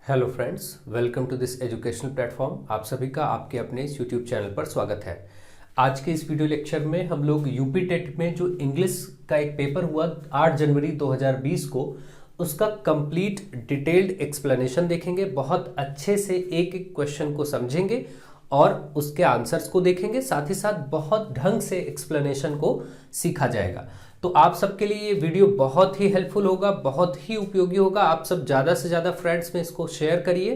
Hello friends, welcome to this educational platform. आप सभी का आपके अपने इस यूट्यूब चैनल पर स्वागत है। आज के इस वीडियो लेक्चर में हम लोग यूपी टेट में जो इंग्लिश का एक पेपर हुआ 8 जनवरी 2020 को, उसका कंप्लीट डिटेल्ड एक्सप्लेनेशन देखेंगे। बहुत अच्छे से एक एक क्वेश्चन को समझेंगे और उसके आंसर्स को देखेंगे। साथ ही साथ बहुत ढंग से एक्सप्लेनेशन को सीखा जाएगा। तो आप सबके लिए ये वीडियो बहुत ही हेल्पफुल होगा, बहुत ही उपयोगी होगा। आप सब ज़्यादा से ज़्यादा फ्रेंड्स में इसको शेयर करिए,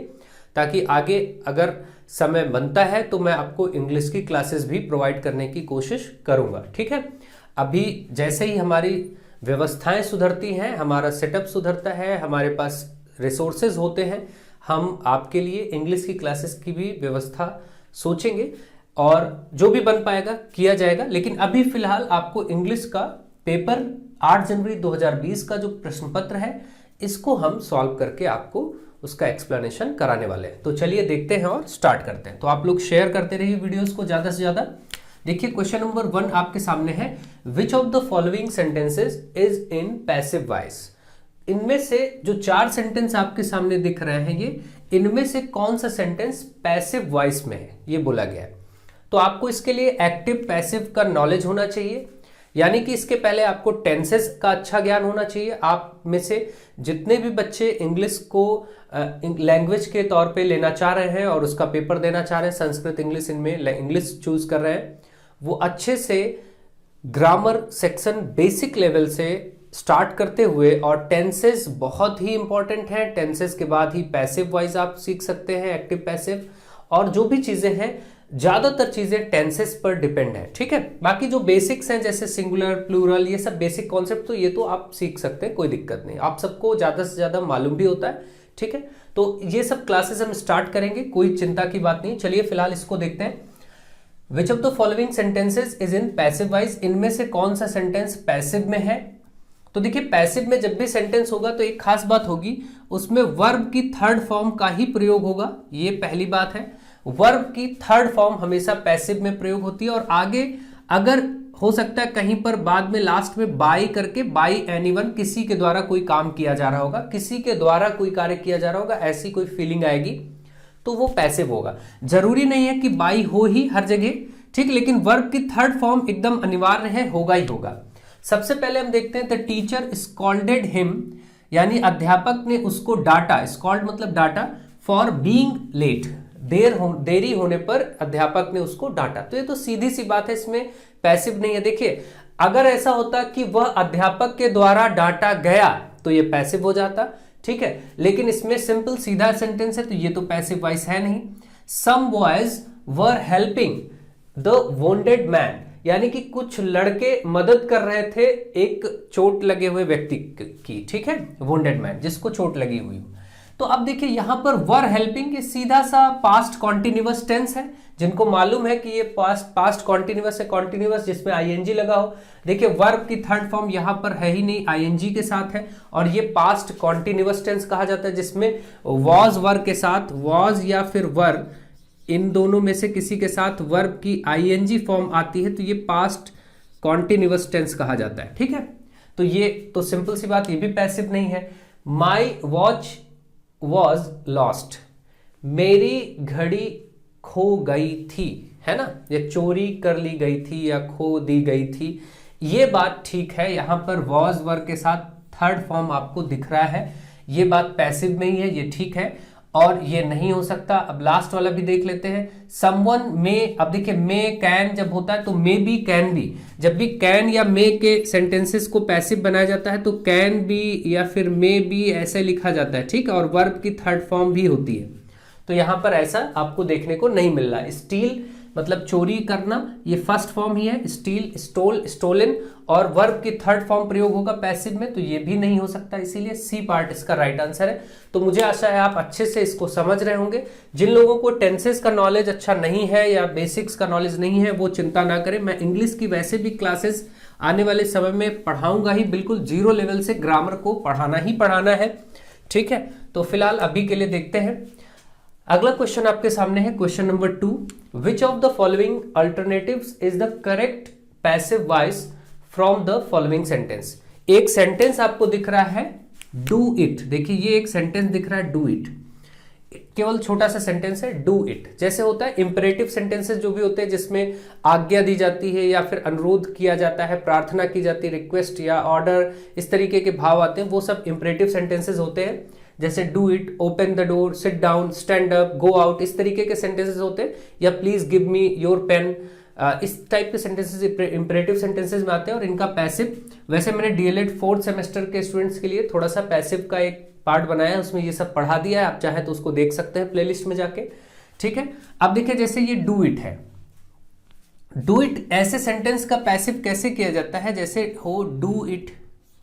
ताकि आगे अगर समय बनता है तो मैं आपको इंग्लिश की क्लासेस भी प्रोवाइड करने की कोशिश करूँगा। ठीक है, अभी जैसे ही हमारी व्यवस्थाएं सुधरती हैं, हमारा सेटअप सुधरता है, हमारे पास रिसोर्सेज होते हैं, हम आपके लिए इंग्लिश की क्लासेस की भी व्यवस्था सोचेंगे और जो भी बन पाएगा किया जाएगा। लेकिन अभी फिलहाल आपको इंग्लिश का पेपर 8 जनवरी 2020 का जो प्रश्न पत्र है, इसको हम सॉल्व करके आपको उसका एक्सप्लेनेशन कराने वाले हैं। तो चलिए देखते हैं और स्टार्ट करते हैं। तो आप लोग शेयर करते रहिए वीडियोस को ज़्यादा से ज़्यादा। देखिए क्वेश्चन नंबर 1 आपके सामने है, विच of the following sentences is in passive voice. इनमें से जो 4 सेंटेंस आपके सामने दिख रहे हैं, ये इनमें से कौन सा सेंटेंस पैसिव वॉइस में है, ये बोला गया है। तो आपको इसके लिए एक्टिव पैसिव का नॉलेज होना चाहिए, यानी कि इसके पहले आपको टेंसेस का अच्छा ज्ञान होना चाहिए। आप में से जितने भी बच्चे इंग्लिश को लैंग्वेज के तौर पे लेना चाह रहे हैं और उसका पेपर देना चाह रहे हैं, संस्कृत इंग्लिश, इनमें इंग्लिश चूज कर रहे हैं, वो अच्छे से ग्रामर सेक्शन बेसिक लेवल से स्टार्ट करते हुए, और टेंसेस बहुत ही इंपॉर्टेंट हैं। टेंसेस के बाद ही पैसिव वॉइस आप सीख सकते हैं, एक्टिव पैसिव, और जो भी चीजें हैं ज्यादातर चीजें टेंसेस पर डिपेंड है। ठीक है, बाकी जो बेसिक्स हैं जैसे सिंगुलर, प्लूरल, ये सब बेसिक कॉन्सेप्ट तो ये तो आप सीख सकते हैं, कोई दिक्कत नहीं, आप सबको ज्यादा से ज्यादा मालूम भी होता है। ठीक है, तो ये सब क्लासेस हम स्टार्ट करेंगे, कोई चिंता की बात नहीं। चलिए फिलहाल इसको देखते हैं। विच of the following sentences is in passive voice, इनमें से कौन सा सेंटेंस पैसिव में है। तो देखिए पैसिव में जब भी सेंटेंस होगा तो एक खास बात होगी, उसमें वर्ब की थर्ड फॉर्म का ही प्रयोग होगा। ये पहली बात है, वर्ब की थर्ड फॉर्म हमेशा पैसिव में प्रयोग होती है। और आगे अगर हो सकता है कहीं पर बाद में लास्ट में बाय करके, बाय एनीवन, किसी के द्वारा कोई काम किया जा रहा होगा, किसी के द्वारा कोई कार्य किया जा रहा होगा, ऐसी कोई फीलिंग आएगी तो वो पैसिव होगा। जरूरी नहीं है कि बाय हो ही हर जगह, ठीक, लेकिन वर्ब की थर्ड फॉर्म एकदम अनिवार्य है, होगा ही होगा। सबसे पहले हम देखते हैं, द टीचर स्कॉल्डेड हिम, यानी अध्यापक ने उसको डांटा। स्कॉल्ड मतलब डांटा, फॉर बीइंग लेट, देरी होने पर अध्यापक ने उसको डांटा। तो ये तो सीधी सी बात है, इसमें पैसिव नहीं है। देखिए अगर ऐसा होता कि वह अध्यापक के द्वारा डांटा गया तो ये पैसिव हो जाता, ठीक है, लेकिन इसमें सिंपल सीधा सेंटेंस है तो ये तो पैसिव वॉइस है नहीं। Some boys were helping the wounded man, यानी कि कुछ लड़के मदद कर रहे थे एक चोट लगे हुए व्यक्ति की, ठीक है, वोंडेड मैन, जिसको चोट लगी हुई। तो अब देखिए यहां पर वर हेल्पिंग, ये सीधा सा पास्ट कॉन्टिन्यूअस टेंस है। जिनको मालूम है कि ये पास्ट कॉन्टिन्यूअस है, कॉन्टिन्यूअस जिसमें आईएनजी लगा हो। देखिए वर्ब की थर्ड फॉर्म यहां पर है ही नहीं, आईएनजी के साथ है, और ये पास्ट कॉन्टिन्यूअस टेंस कहा जाता है, जिसमें वॉज वर्ब के साथ, वॉज या फिर वर, इन दोनों में से किसी के साथ वर्ब की आईएनजी फॉर्म आती है तो ये पास्ट कॉन्टिन्यूअस टेंस कहा जाता है। ठीक है, तो ये तो सिंपल सी बात, ये भी पैसिव नहीं है। माई वॉच वॉज लॉस्ट, मेरी घड़ी खो गई थी, है ना, ये चोरी कर ली गई थी या खो दी गई थी, ये बात ठीक है। यहां पर वॉज वर्ब के साथ थर्ड फॉर्म आपको दिख रहा है, ये बात पैसिव नहीं है, ये ठीक है, और ये नहीं हो सकता। अब लास्ट वाला भी देख लेते हैं, समवन में। अब देखिए मे कैन जब होता है तो मे बी, कैन बी, जब भी कैन या मे के सेंटेंसेस को पैसिव बनाया जाता है तो कैन बी या फिर मे बी ऐसे लिखा जाता है, ठीक है, और वर्ब की थर्ड फॉर्म भी होती है। तो यहां पर ऐसा आपको देखने को नहीं मिल रहा है। स्टील मतलब चोरी करना, ये फर्स्ट फॉर्म ही है, स्टील, स्टोल, स्टोलन, और वर्ब की थर्ड फॉर्म प्रयोग होगा पैसिव में, तो ये भी नहीं हो सकता, इसीलिए सी पार्ट इसका राइट आंसर है। तो मुझे आशा है आप अच्छे से इसको समझ रहे होंगे। जिन लोगों को टेंसेस का नॉलेज अच्छा नहीं है या बेसिक्स का नॉलेज नहीं है, वो चिंता ना करें। मैं इंग्लिश की वैसे भी क्लासेस आने वाले समय में पढ़ाऊंगा ही, बिल्कुल जीरो लेवल से ग्रामर को पढ़ाना ही पढ़ाना है। ठीक है, तो फिलहाल अभी के लिए देखते हैं। अगला क्वेश्चन आपके सामने है, question number 2, which of the following alternatives is the correct passive voice from the following sentence. एक सेंटेंस आपको दिख रहा है, डू इट, देखिए ये एक सेंटेंस दिख रहा है, डू इट। केवल छोटा सा सेंटेंस है, डू इट। जैसे होता है इंपरेटिव सेंटेंसेस जो भी होते हैं जिसमें आज्ञा दी जाती है या फिर अनुरोध किया जाता है, प्रार्थना की जाती है, रिक्वेस्ट या ऑर्डर, इस तरीके के भाव आते हैं, वो सब इंपरेटिव सेंटेंसेस होते हैं। जैसे do it, open the door, sit down, stand up, go out, इस तरीके के सेंटेंसेस होते हैं। या please give me your pen, इस टाइप के सेंटेंसेस इंपरेटिव सेंटेंसेस में आते हैं। और इनका पैसिव, वैसे मैंने डीएलएड 4th सेमेस्टर के स्टूडेंट्स के लिए थोड़ा सा पैसिव का एक पार्ट बनाया है, उसमें ये सब पढ़ा दिया है, आप चाहें तो उसको देख सकते हैं प्लेलिस्ट में जाके, ठीक है। अब देखिए जैसे ये डू इट है, डू इट ऐसे सेंटेंस का पैसिव कैसे किया जाता है, जैसे हो डू इट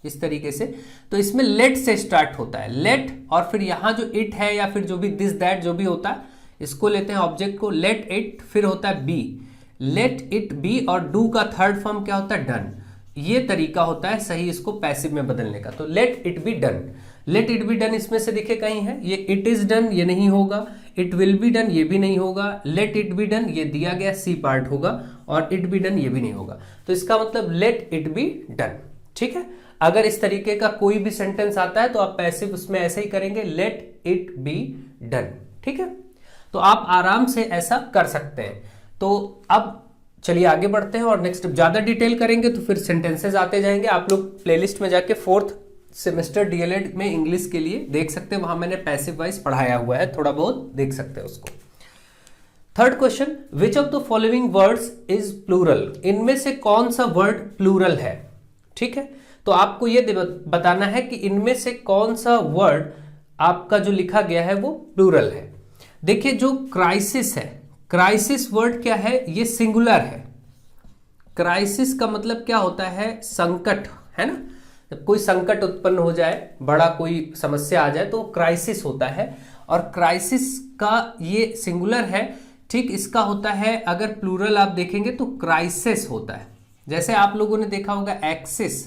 इस तरीके से, तो इसमें लेट से स्टार्ट होता है, लेट, और फिर यहां जो इट है या फिर जो भी दिस दैट जो भी होता है, इसको लेते हैं ऑब्जेक्ट को, लेट इट, फिर होता है बी, लेट इट बी, और डू का थर्ड फॉर्म क्या होता है, डन। ये तरीका होता है सही इसको पैसिव में बदलने का। तो let it be done, let it be done इसमें से देखिए कहीं है, ये इट इज डन ये नहीं होगा, इट विल बी डन ये भी नहीं होगा, लेट इट बी डन ये दिया गया सी पार्ट होगा, और इट बी डन ये भी नहीं होगा। तो इसका मतलब लेट इट बी डन, ठीक है। अगर इस तरीके का कोई भी सेंटेंस आता है तो आप पैसिव उसमें ऐसे ही करेंगे, लेट इट बी डन, ठीक है। तो आप आराम से ऐसा कर सकते हैं। तो अब चलिए आगे बढ़ते हैं और नेक्स्ट ज्यादा डिटेल करेंगे तो फिर सेंटेंसेस आते जाएंगे। आप लोग प्लेलिस्ट में जाके 4th सेमेस्टर डीएलएड में इंग्लिश के लिए देख सकते हैं, वहां मैंने पैसिव वाइज पढ़ाया हुआ है, थोड़ा बहुत देख सकते हैं उसको। Third question, which of the following words is plural, इनमें से कौन सा वर्ड प्लूरल है, ठीक है। तो आपको ये बताना है कि इनमें से कौन सा वर्ड आपका जो लिखा गया है वो प्लूरल है। देखिए जो क्राइसिस है, क्राइसिस वर्ड क्या है, ये सिंगुलर है। क्राइसिस का मतलब क्या होता है, संकट, है ना। जब कोई संकट उत्पन्न हो जाए, बड़ा कोई समस्या आ जाए तो क्राइसिस होता है, और क्राइसिस का ये सिंगुलर है, ठीक। इसका होता है अगर प्लूरल आप देखेंगे तो क्राइसिस होता है। जैसे आप लोगों ने देखा होगा एक्सिस,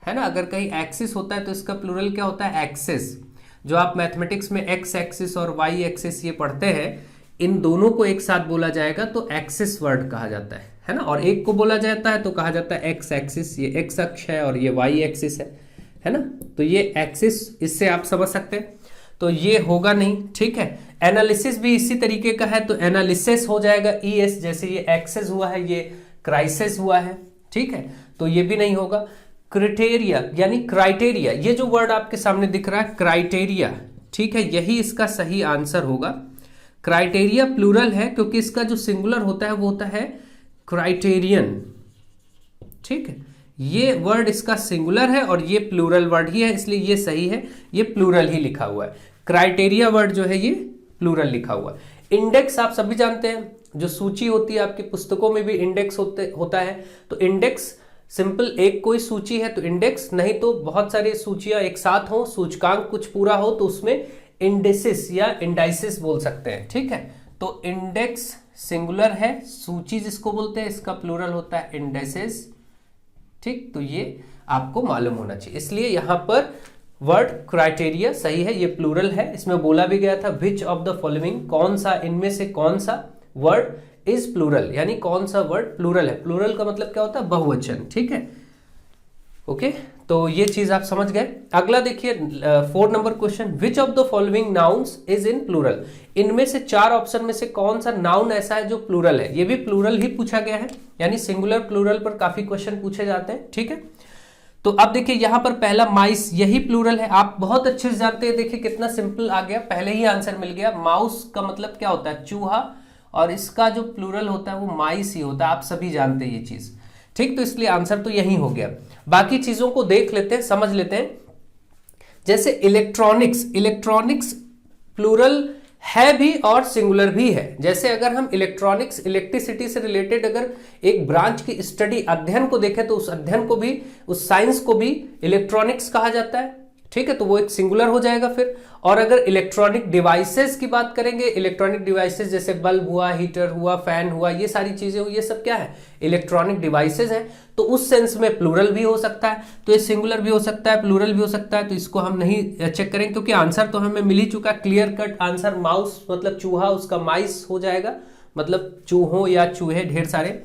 है ना, अगर कहीं एक्सिस होता है तो इसका प्लूरल क्या होता है, एक्सिस। जो आप मैथमेटिक्स में एक्स एक्सिस और वाई एक्सिस ये पढ़ते हैं, इन दोनों को एक साथ बोला जाएगा तो एक्सिस वर्ड कहा जाता है ना। और एक को बोला जाता है तो कहा जाता है एक्स एक्सिस, ये एक्स अक्ष है और ये वाई एक्सिस है ना। तो ये एक्सिस, इससे आप समझ सकते हैं। तो ये होगा नहीं, ठीक है। एनालिसिस भी इसी तरीके का है, तो एनालिसिस हो जाएगा ES, जैसे ये एक्सेस हुआ है, ये क्राइसिस हुआ है, ठीक है। तो ये भी नहीं होगा। क्राइटेरिया यानी क्राइटेरिया, ये जो वर्ड आपके सामने दिख रहा है क्राइटेरिया, ठीक है, यही इसका सही आंसर होगा। क्राइटेरिया प्लूरल है क्योंकि इसका जो सिंगुलर होता है वो होता है क्राइटेरियन, ठीक है। ये वर्ड इसका सिंगुलर है और ये प्लूरल वर्ड ही है, इसलिए ये सही है, ये प्लूरल ही लिखा हुआ है। क्राइटेरिया वर्ड जो है ये प्लूरल लिखा हुआ है। इंडेक्स आप सभी जानते हैं, जो सूची होती है आपकी पुस्तकों में भी इंडेक्स होता है। तो इंडेक्स सिंपल एक कोई सूची है तो इंडेक्स, नहीं तो बहुत सारी सूचियां एक साथ हो, सूचकांक कुछ पूरा हो तो उसमें इंडेसिस या इंडाइसिस बोल सकते हैं, ठीक है। तो इंडेक्स सिंगुलर है, सूची जिसको बोलते हैं इसका प्लूरल होता है इंडेसिस, ठीक। तो ये आपको मालूम होना चाहिए, इसलिए यहां पर वर्ड क्राइटेरिया सही है, ये प्लूरल है। इसमें बोला भी गया था विच ऑफ द फॉलोइंग, कौन सा इनमें से कौन सा वर्ड इज प्लूरल, यानी कौन सा वर्ड प्लूरल है। प्लूरल का मतलब क्या होता है, बहुवचन, ठीक है। ओके, तो ये चीज आप समझ गए। अगला देखिए 4 number question, which of the following nouns is in plural, इनमें से 4 ऑप्शन में से कौन सा नाउन ऐसा है जो प्लूरल है। ये भी प्लूरल ही पूछा गया है, यानी सिंगुलर प्लूरल पर काफी क्वेश्चन पूछे जाते हैं, ठीक है। तो अब देखिए यहां पर पहला माइस, यही प्लूरल है, आप बहुत अच्छे से जानते हैं। देखिए कितना सिंपल आ गया, पहले ही आंसर मिल गया। माउस का मतलब क्या होता है, चूहा, और इसका जो प्लूरल होता है वो माइस ही होता है, आप सभी जानते हैं ये चीज, ठीक। तो इसलिए आंसर तो यही हो गया। बाकी चीजों को देख लेते हैं, समझ लेते हैं। जैसे इलेक्ट्रॉनिक्स, इलेक्ट्रॉनिक्स प्लूरल है भी और सिंगुलर भी है। जैसे अगर हम इलेक्ट्रॉनिक्स, इलेक्ट्रिसिटी से रिलेटेड अगर एक ब्रांच की स्टडी, अध्ययन को देखें तो उस अध्ययन को भी, उस साइंस को भी इलेक्ट्रॉनिक्स कहा जाता है, ठीक है। तो वो एक सिंगुलर हो जाएगा फिर। और अगर इलेक्ट्रॉनिक डिवाइसेस की बात करेंगे, इलेक्ट्रॉनिक डिवाइसेस जैसे बल्ब हुआ, हीटर हुआ, फैन हुआ, ये सारी चीजें हुई, ये सब क्या है, इलेक्ट्रॉनिक डिवाइसेस हैं। तो उस सेंस में प्लूरल भी हो सकता है, तो ये सिंगुलर भी हो सकता है, प्लूरल भी हो सकता है। तो इसको हम नहीं चेक करेंगे क्योंकि आंसर तो हमें मिल ही चुका, क्लियर कट आंसर। माउस मतलब चूहा, उसका माइस हो जाएगा, मतलब चूहों या चूहे ढेर सारे।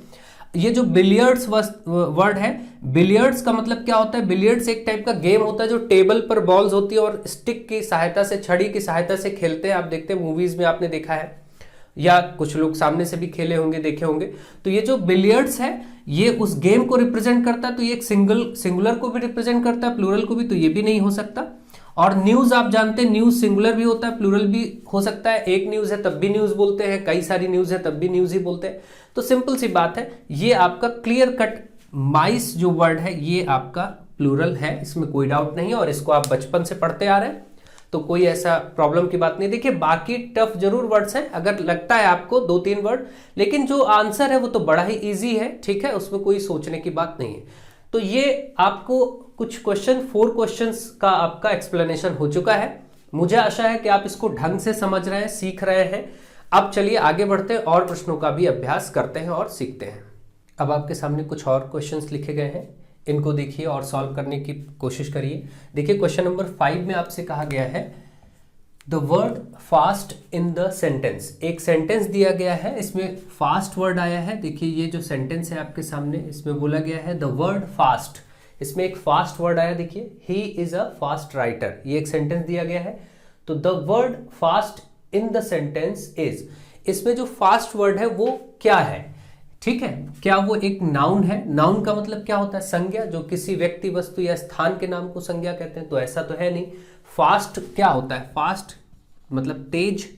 ये जो बिलियर्ड्स वर्ड है, बिलियर्ड्स का मतलब क्या होता है? बिलियर्ड्स एक टाइप का गेम होता है जो टेबल पर बॉल्स होती है और स्टिक की सहायता से, छड़ी की सहायता से खेलते हैं। आप देखते हैं मूवीज में, आपने देखा है या कुछ लोग सामने से भी खेले होंगे, देखे होंगे। तो ये जो बिलियर्ड्स है ये उस गेम को रिप्रेजेंट करता है। तो ये एक सिंगुलर को भी रिप्रेजेंट करता है, प्लूरल को भी, तो ये भी नहीं हो सकता। और न्यूज आप जानते हैं, न्यूज सिंगुलर भी होता है, प्लूरल भी हो सकता है। एक न्यूज है तब भी न्यूज बोलते हैं, कई सारी न्यूज है तब भी न्यूज ही बोलते हैं। तो सिंपल सी बात है, ये आपका क्लियर कट माइस जो वर्ड है ये आपका प्लूरल है, इसमें कोई डाउट नहीं है। और इसको आप बचपन से पढ़ते आ रहे हैं तो कोई ऐसा प्रॉब्लम की बात नहीं। देखिए बाकी टफ जरूर वर्ड्स हैं, अगर लगता है आपको 2-3 वर्ड, लेकिन जो आंसर है वो तो बड़ा ही इजी है, ठीक है, उसमें कोई सोचने की बात नहीं है। तो ये आपको कुछ क्वेश्चन, 4 क्वेश्चंस का आपका एक्सप्लेनेशन हो चुका है। मुझे आशा है कि आप इसको ढंग से समझ रहे हैं, सीख रहे हैं। अब चलिए आगे बढ़ते हैं और प्रश्नों का भी अभ्यास करते हैं और सीखते हैं। अब आपके सामने कुछ और क्वेश्चंस लिखे गए हैं, इनको देखिए और सॉल्व करने की कोशिश करिए। देखिए क्वेश्चन नंबर 5 में आपसे कहा गया है the word fast in the sentence. एक सेंटेंस दिया गया है, इसमें फास्ट वर्ड आया है। देखिए ये जो सेंटेंस है आपके सामने, इसमें बोला गया है द वर्ड फास्ट, इसमें एक फास्ट वर्ड आया। देखिए he is a fast writer, ये एक सेंटेंस दिया गया है। तो the word fast in the sentence is, इसमें जो फास्ट वर्ड है वो क्या है? ठीक है, क्या वो एक नाउन है? नाउन का मतलब क्या होता है? संज्ञा, जो किसी व्यक्ति, वस्तु या स्थान के नाम को संज्ञा कहते हैं। तो ऐसा तो है नहीं। फास्ट क्या होता है? फास्ट मतलब तेज,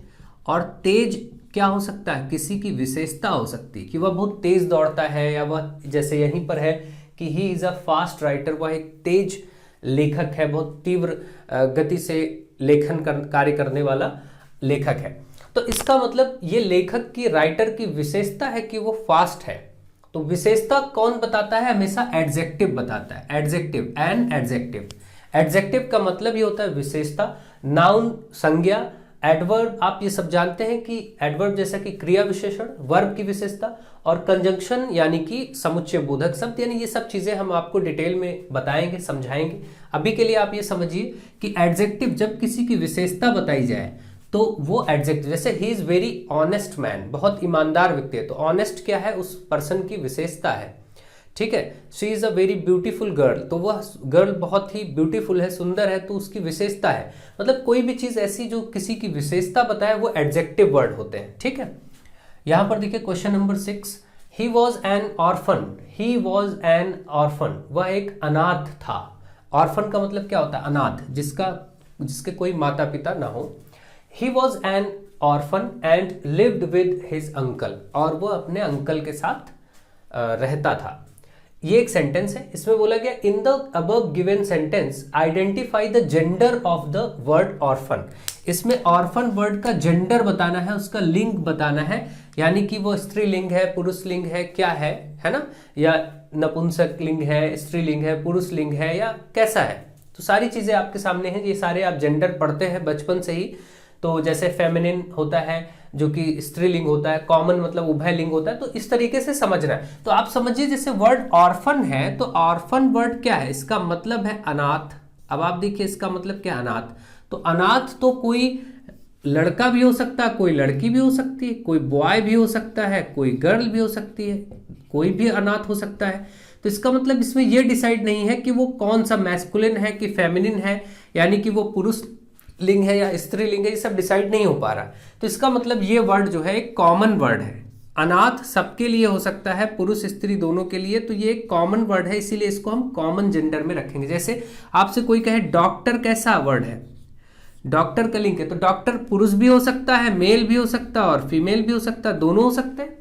और तेज क्या हो सकता है? किसी की विशेषता हो सकती है कि वह बहुत तेज दौड़ता है, या वह जैसे यहीं पर है कि he is a fast writer, वह एक तेज लेखक है, बहुत तीव्र गति से लेखन कार्य करने वाला लेखक है। तो इसका मतलब ये लेखक की, राइटर की विशेषता है कि वो फास्ट है। तो विशेषता कौन बताता है? हमेशा एडजेक्टिव बताता है। Adjective, an adjective. एडजेक्टिव का मतलब ये होता है विशेषता। नाउन संज्ञा, एडवर्ब आप ये सब जानते हैं कि एडवर्ब जैसा कि क्रिया विशेषण, वर्ब की विशेषता, और कंजंक्शन यानी कि समुच्चय बोधक शब्द, यानी ये सब चीजें हम आपको डिटेल में बताएंगे, समझाएंगे। अभी के लिए आप ये समझिए कि एडजेक्टिव जब किसी की विशेषता बताई जाए तो वो एडजेक्टिव, जैसे he is very honest man, बहुत ईमानदार व्यक्ति है, तो ऑनेस्ट क्या है? उस पर्सन की विशेषता है। ठीक है, she is a very beautiful girl, तो वह गर्ल बहुत ही ब्यूटीफुल है, सुंदर है, तो उसकी विशेषता है। मतलब कोई भी चीज ऐसी जो किसी की विशेषता बताए वो एडजेक्टिव वर्ड होते हैं। ठीक है, यहां पर देखिए question number 6, he was an orphan. He was an orphan, वह एक अनाथ था। ऑर्फन का मतलब क्या होता है? अनाथ, जिसके कोई माता पिता ना हो। He was an orphan and lived with his uncle, और वो अपने अंकल के साथ रहता था। ये एक सेंटेंस है, इसमें बोला गया in the above given sentence identify the gender of the word orphan. इसमें ऑर्फन वर्ड का जेंडर बताना है, उसका लिंग बताना है, यानी कि वो स्त्रीलिंग है, पुरुष लिंग है, क्या है ना, या नपुंसक लिंग है, स्त्रीलिंग है, पुरुष लिंग है, या कैसा है। तो सारी चीजें आपके सामने हैं, ये सारे आप जेंडर पढ़ते हैं बचपन से ही। तो जैसे फेमिनिन होता है जो कि स्त्रीलिंग होता है, कॉमन मतलब उभय लिंग होता है, तो इस तरीके से समझना है। तो आप समझिए जैसे वर्ड ऑर्फन है, तो ऑर्फन वर्ड क्या है? इसका मतलब है अनाथ। अब आप देखिए इसका मतलब क्या है? अनाथ। तो अनाथ तो कोई लड़का भी हो सकता है, कोई लड़की भी हो सकती है, कोई बॉय भी हो सकता है, कोई गर्ल भी हो सकती है, कोई भी अनाथ हो सकता है। तो इसका मतलब इसमें यह डिसाइड नहीं है कि वो कौन सा मैस्कुलिन है कि फेमिनिन है, यानी कि वो पुरुष लिंग है या स्त्रीलिंग है, ये सब डिसाइड नहीं हो पा रहा। तो इसका मतलब ये वर्ड जो है एक कॉमन वर्ड है। अनाथ सबके लिए हो सकता है, पुरुष स्त्री दोनों के लिए, तो ये एक कॉमन वर्ड है, इसीलिए इसको हम कॉमन जेंडर में रखेंगे। जैसे आपसे कोई कहे डॉक्टर कैसा वर्ड है? डॉक्टर का लिंग है, तो डॉक्टर पुरुष भी हो सकता है, मेल भी हो सकता है और फीमेल भी हो सकता है, दोनों हो सकते हैं।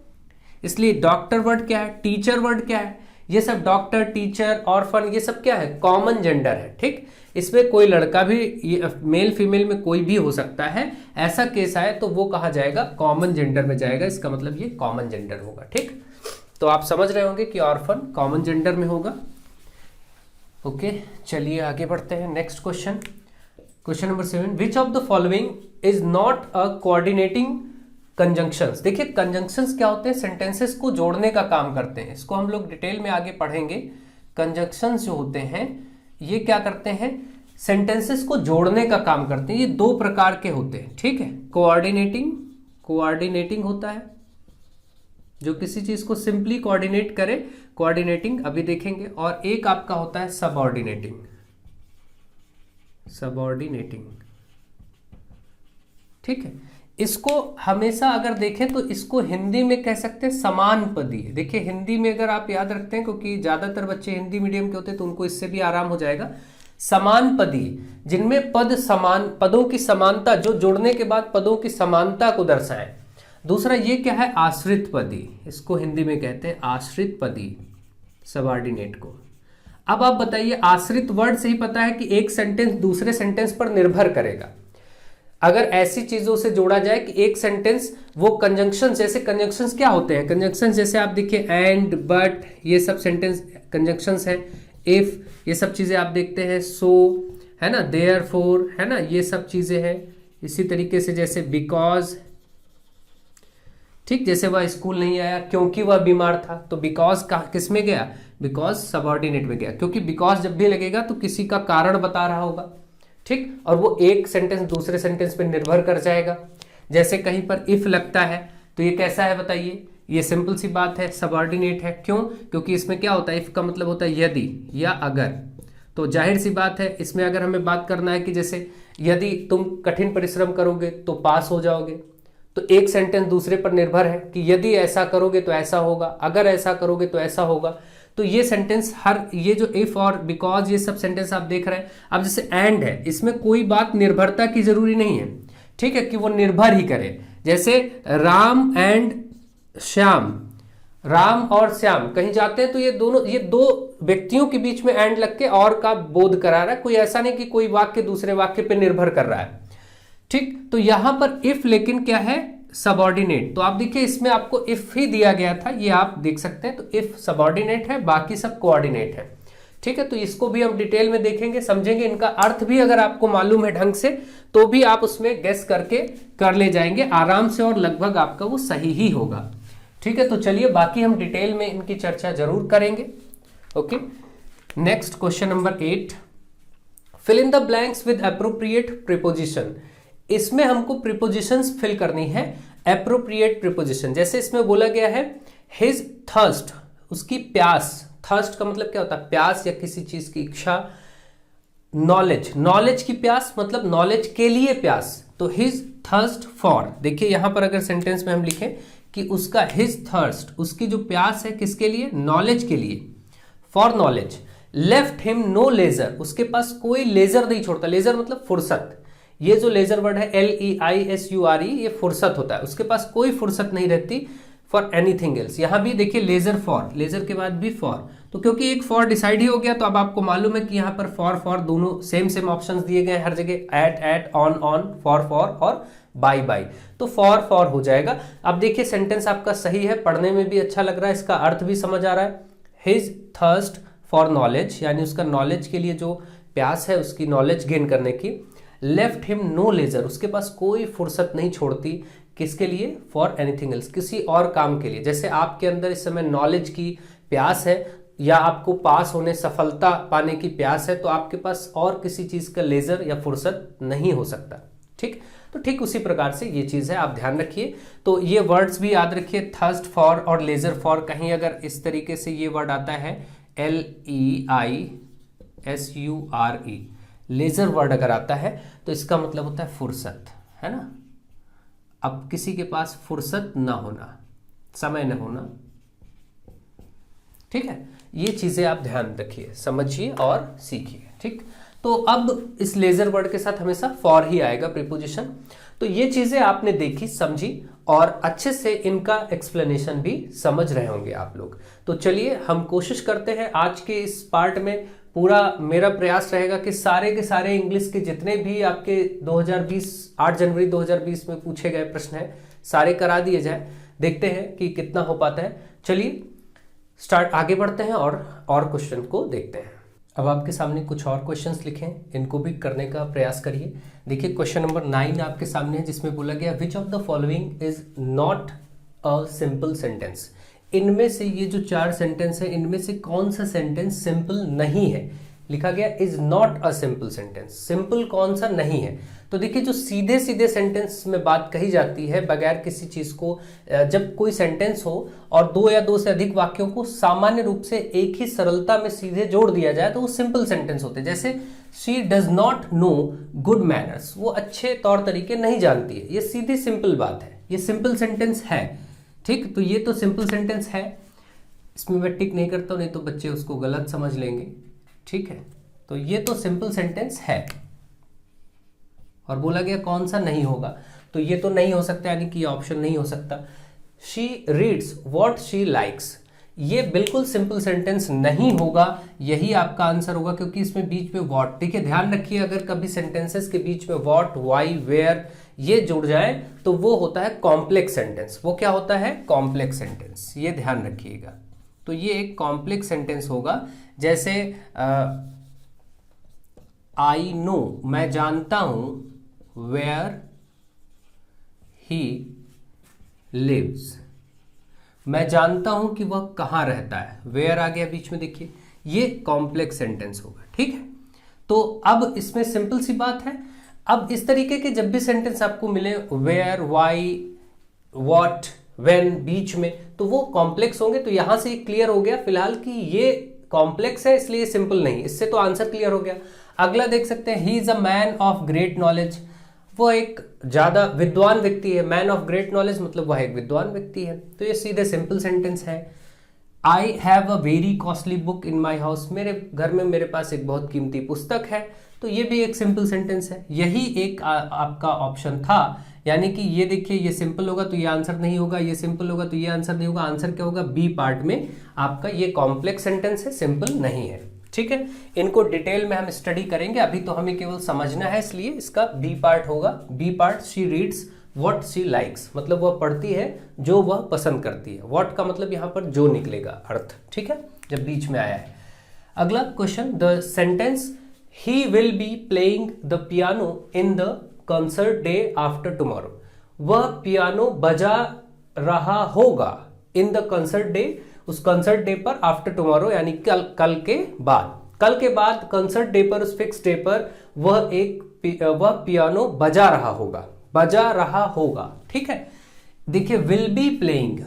इसलिए डॉक्टर वर्ड क्या है, टीचर वर्ड क्या है, ये सब डॉक्टर, टीचर, ऑर्फन, ये सब क्या है? कॉमन जेंडर है। ठीक, इसमें कोई लड़का भी, मेल फीमेल में कोई भी हो सकता है, ऐसा केस आए तो वो कहा जाएगा कॉमन जेंडर में जाएगा। इसका मतलब ये कॉमन जेंडर होगा। ठीक, तो आप समझ रहे होंगे कि ऑर्फन कॉमन जेंडर में होगा। ओके, चलिए आगे बढ़ते हैं। Next question, question number 7, which of the following is not a coordinating conjunctions. देखिए कंजंक्शंस क्या होते हैं? सेंटेंसेस को जोड़ने का काम करते हैं। इसको हम लोग डिटेल में आगे पढ़ेंगे। कंजंक्शंस जो होते हैं ये क्या करते हैं? सेंटेंसेस को जोड़ने का काम करते हैं। ये दो प्रकार के होते हैं। ठीक है, कोऑर्डिनेटिंग होता है, जो किसी चीज को सिंपली कोऑर्डिनेट करे, कोऑर्डिनेटिंग अभी देखेंगे। और एक आपका होता है सबऑर्डिनेटिंग, सबऑर्डिनेटिंग, ठीक है। इसको हमेशा अगर देखें तो इसको हिंदी में कह सकते हैं समान पदी। देखिए हिंदी में अगर आप याद रखते हैं, क्योंकि ज्यादातर बच्चे हिंदी मीडियम के होते हैं तो उनको इससे भी आराम हो जाएगा। समान पदी, जिनमें पद समान, पदों की समानता, जो जोड़ने के बाद पदों की समानता को दर्शाएं। दूसरा ये क्या है, आश्रित पदी, इसको हिंदी में कहते हैं आश्रित पदी, सबऑर्डिनेट को। अब आप बताइए, आश्रित वर्ड से ही पता है कि एक सेंटेंस दूसरे सेंटेंस पर निर्भर करेगा। अगर ऐसी चीजों से जोड़ा जाए कि एक सेंटेंस, वो कंजंक्शन, जैसे कंजंक्शंस क्या होते हैं, कंजंक्शन जैसे आप देखिए एंड, बट, ये सब सेंटेंस कंजंक्शंस हैं। इफ, ये सब चीजें आप देखते हैं, सो, है ना, देयरफॉर, है ना, ये सब चीजें हैं। इसी तरीके से जैसे बिकॉज, ठीक, जैसे वह स्कूल नहीं आया क्योंकि वह बीमार था, तो बिकॉज का किस में गया, बिकॉज सबऑर्डिनेट में गया, क्योंकि बिकॉज जब भी लगेगा तो किसी का कारण बता रहा होगा, ठीक, और वो एक सेंटेंस दूसरे सेंटेंस पे निर्भर कर जाएगा। जैसे कहीं पर इफ लगता है तो ये कैसा है बताइए, ये सिंपल सी बात है, सबऑर्डिनेट है। क्यों, क्योंकि इसमें क्या होता है, इफ का मतलब होता है यदि या अगर। तो जाहिर सी बात है, इसमें अगर हमें बात करना है कि जैसे यदि तुम कठिन परिश्रम करोगे तो पास हो जाओगे, तो एक सेंटेंस दूसरे पर निर्भर है कि यदि ऐसा करोगे तो ऐसा होगा, अगर ऐसा करोगे तो ऐसा होगा। तो ये सेंटेंस हर, ये जो इफ और बिकॉज, ये सब सेंटेंस आप देख रहे हैं। अब जैसे एंड है, इसमें कोई बात निर्भरता की जरूरी नहीं है, ठीक है, कि वो निर्भर ही करे। जैसे राम एंड श्याम, राम और श्याम कहीं जाते हैं तो ये दोनों, ये दो व्यक्तियों के बीच में एंड लग के और का बोध करा रहा है। कोई ऐसा नहीं कि कोई वाक्य दूसरे वाक्य पे निर्भर कर रहा है, ठीक। तो यहां पर इफ लेकिन क्या है, सबऑर्डिनेट। तो आप देखिए इसमें आपको इफ ही दिया गया था, ये आप देख सकते हैं। तो इफ सबऑर्डिनेट है, बाकी सब कोऑर्डिनेट है, ठीक है। तो इसको भी हम डिटेल में देखेंगे, समझेंगे। इनका अर्थ भी अगर आपको मालूम है ढंग से तो भी आप उसमें गेस करके कर ले जाएंगे आराम से, और लगभग आपका वो सही ही होगा, ठीक है। तो चलिए बाकी हम डिटेल में इनकी चर्चा जरूर करेंगे। Okay, next question number 8, fill in the blanks with appropriate preposition. इसमें हमको प्रीपोजिशंस फिल करनी है, एप्रोप्रिएट प्रीपोजिशन। जैसे इसमें बोला गया है हिज थर्स्ट, उसकी प्यास। थर्स्ट का मतलब क्या होता है, प्यास या किसी चीज की इच्छा। नॉलेज, नॉलेज की प्यास मतलब नॉलेज के लिए प्यास। तो हिज थर्स्ट फॉर, देखिए यहां पर अगर सेंटेंस में हम लिखें कि उसका हिज थर्स्ट, उसकी जो प्यास है किसके लिए, नॉलेज के लिए, for knowledge. Left him no leisure, उसके पास कोई लेजर नहीं छोड़ता। लेजर मतलब फुर्सत, ये जो लेजर वर्ड है LEISURE, ये फुर्सत होता है, उसके पास कोई फुर्सत नहीं रहती फॉर एनीथिंग एल्स। यहां भी देखिए लेजर फॉर, लेजर के बाद भी फॉर, तो क्योंकि एक फॉर डिसाइड ही हो गया तो अब आपको मालूम है कि यहां पर फॉर दोनों सेम ऑप्शंस दिए गए हर जगह, एट ऑन फॉर और बाय। तो फॉर हो जाएगा। अब देखिए सेंटेंस आपका सही है, पढ़ने में भी अच्छा लग रहा है, इसका अर्थ भी समझ आ रहा है। हिज थर्स्ट फॉर नॉलेज, यानी उसका नॉलेज के लिए जो प्यास है, उसकी नॉलेज गेन करने की। लेफ्ट हिम नो लेजर, उसके पास कोई फुर्सत नहीं छोड़ती, किसके लिए, फॉर एनीथिंग एल्स, किसी और काम के लिए। जैसे आपके अंदर इस समय नॉलेज की प्यास है या आपको पास होने, सफलता पाने की प्यास है, तो आपके पास और किसी चीज का लेजर या फुर्सत नहीं हो सकता, ठीक। तो ठीक उसी प्रकार से ये चीज है, आप ध्यान रखिए। तो ये वर्ड्स भी याद रखिए, थर्स्ट फॉर और लेजर फॉर। कहीं अगर इस तरीके से ये वर्ड आता है LEISURE, लेजर वर्ड अगर आता है तो इसका मतलब होता है फुर्सत, है ना। अब किसी के पास फुर्सत ना होना, समय न होना, ठीक है। ये चीजें आप ध्यान रखिए, समझिए और सीखिए, ठीक। तो अब इस लेजर वर्ड के साथ हमेशा फॉर ही आएगा प्रीपोजिशन। तो ये चीजें आपने देखी, समझी और अच्छे से इनका एक्सप्लेनेशन भी समझ रहे होंगे आप लोग। तो चलिए हम कोशिश करते हैं आज के इस पार्ट में, पूरा मेरा प्रयास रहेगा कि सारे के सारे इंग्लिश के जितने भी आपके 2020 8 जनवरी 2020 में पूछे गए प्रश्न हैं सारे करा दिए जाए। देखते हैं कि कितना हो पाता है। चलिए स्टार्ट, आगे बढ़ते हैं और क्वेश्चन को देखते हैं। अब आपके सामने कुछ और क्वेश्चंस लिखे हैं, इनको भी करने का प्रयास करिए। देखिए क्वेश्चन नंबर 9 आपके सामने है, जिसमें बोला गया विच of the following is not a simple sentence. इनमें से ये जो 4 सेंटेंस है, इनमें से कौन सा सेंटेंस सिंपल नहीं है। लिखा गया is not a simple sentence. Simple कौन सा नहीं है? तो देखिए जो सीधे सीधे सेंटेंस में बात कही जाती है बगैर किसी चीज को, जब कोई सेंटेंस हो और दो या दो से अधिक वाक्यों को सामान्य रूप से एक ही सरलता में सीधे जोड़ दिया जाए तो वो सिंपल सेंटेंस होते हैं। जैसे she does not know good manners, वो अच्छे तौर तरीके नहीं जानती है। ये सीधी सिंपल बात है, ये सिंपल सेंटेंस है। ठीक, तो ये तो सिंपल सेंटेंस है, इसमें मैं टिक नहीं करता हूं, नहीं तो बच्चे उसको गलत समझ लेंगे। ठीक है, तो ये तो सिंपल सेंटेंस है। और बोला गया कौन सा नहीं होगा, तो ये तो नहीं हो सकता, यानी कि ये ऑप्शन नहीं हो सकता। She reads what she likes, ये बिल्कुल सिंपल सेंटेंस नहीं होगा, यही आपका आंसर होगा, क्योंकि इसमें बीच में व्हाट, देखिए ध्यान रखिए अगर कभी सेंटेंसेस के बीच में व्हाट, व्हाई, वेयर ये जुड़ जाए तो वो होता है कॉम्प्लेक्स सेंटेंस। वो क्या होता है? कॉम्प्लेक्स सेंटेंस, ये ध्यान रखिएगा। तो ये एक कॉम्प्लेक्स सेंटेंस होगा। जैसे आई नो, मैं जानता हूं, वेयर ही लिव्स, मैं जानता हूं कि वह कहां रहता है। वेयर आ गया बीच में, देखिए ये कॉम्प्लेक्स सेंटेंस होगा। ठीक है, तो अब इसमें सिंपल सी बात है। अब इस तरीके के जब भी सेंटेंस आपको मिले वेयर, वाई, व्हाट, व्हेन बीच में, तो वो कॉम्प्लेक्स होंगे। तो यहां से क्लियर हो गया फिलहाल कि ये कॉम्प्लेक्स है, इसलिए सिंपल नहीं। इससे तो आंसर क्लियर हो गया। अगला देख सकते हैं, he is a man of great knowledge, वो एक ज्यादा विद्वान व्यक्ति है। मैन ऑफ ग्रेट नॉलेज मतलब वह एक विद्वान व्यक्ति है, तो ये सीधे सिंपल सेंटेंस है। I have a very costly book in my house, मेरे घर में मेरे पास एक बहुत कीमती पुस्तक है, तो ये भी एक सिंपल सेंटेंस है। यही एक आपका ऑप्शन था, यानी कि ये देखिए ये सिंपल होगा तो ये आंसर नहीं होगा, ये सिंपल होगा तो ये आंसर नहीं होगा। आंसर क्या होगा? बी पार्ट में आपका ये कॉम्प्लेक्स सेंटेंस है, सिंपल नहीं है। ठीक है, इनको डिटेल में हम स्टडी करेंगे, अभी तो हमें केवल समझना है, इसलिए इसका बी पार्ट होगा। B part, she reads what she likes, मतलब वह पढ़ती है जो वह पसंद करती है। व्हाट का मतलब यहाँ पर जो निकलेगा अर्थ। ठीक है, जब बीच में आया है। अगला question, the sentence he will be playing the piano in the concert day after tomorrow, वह पियानो बजा रहा होगा इन द कंसर्ट डे, उस कंसर्ट डे पर, आफ्टर टुमारो यानी कल के बाद। कल के बाद कंसर्ट डे पर, उस फिक्स डे पर वह पियानो बजा रहा होगा, बजा रहा होगा। ठीक है, देखिए विल बी प्लेइंग,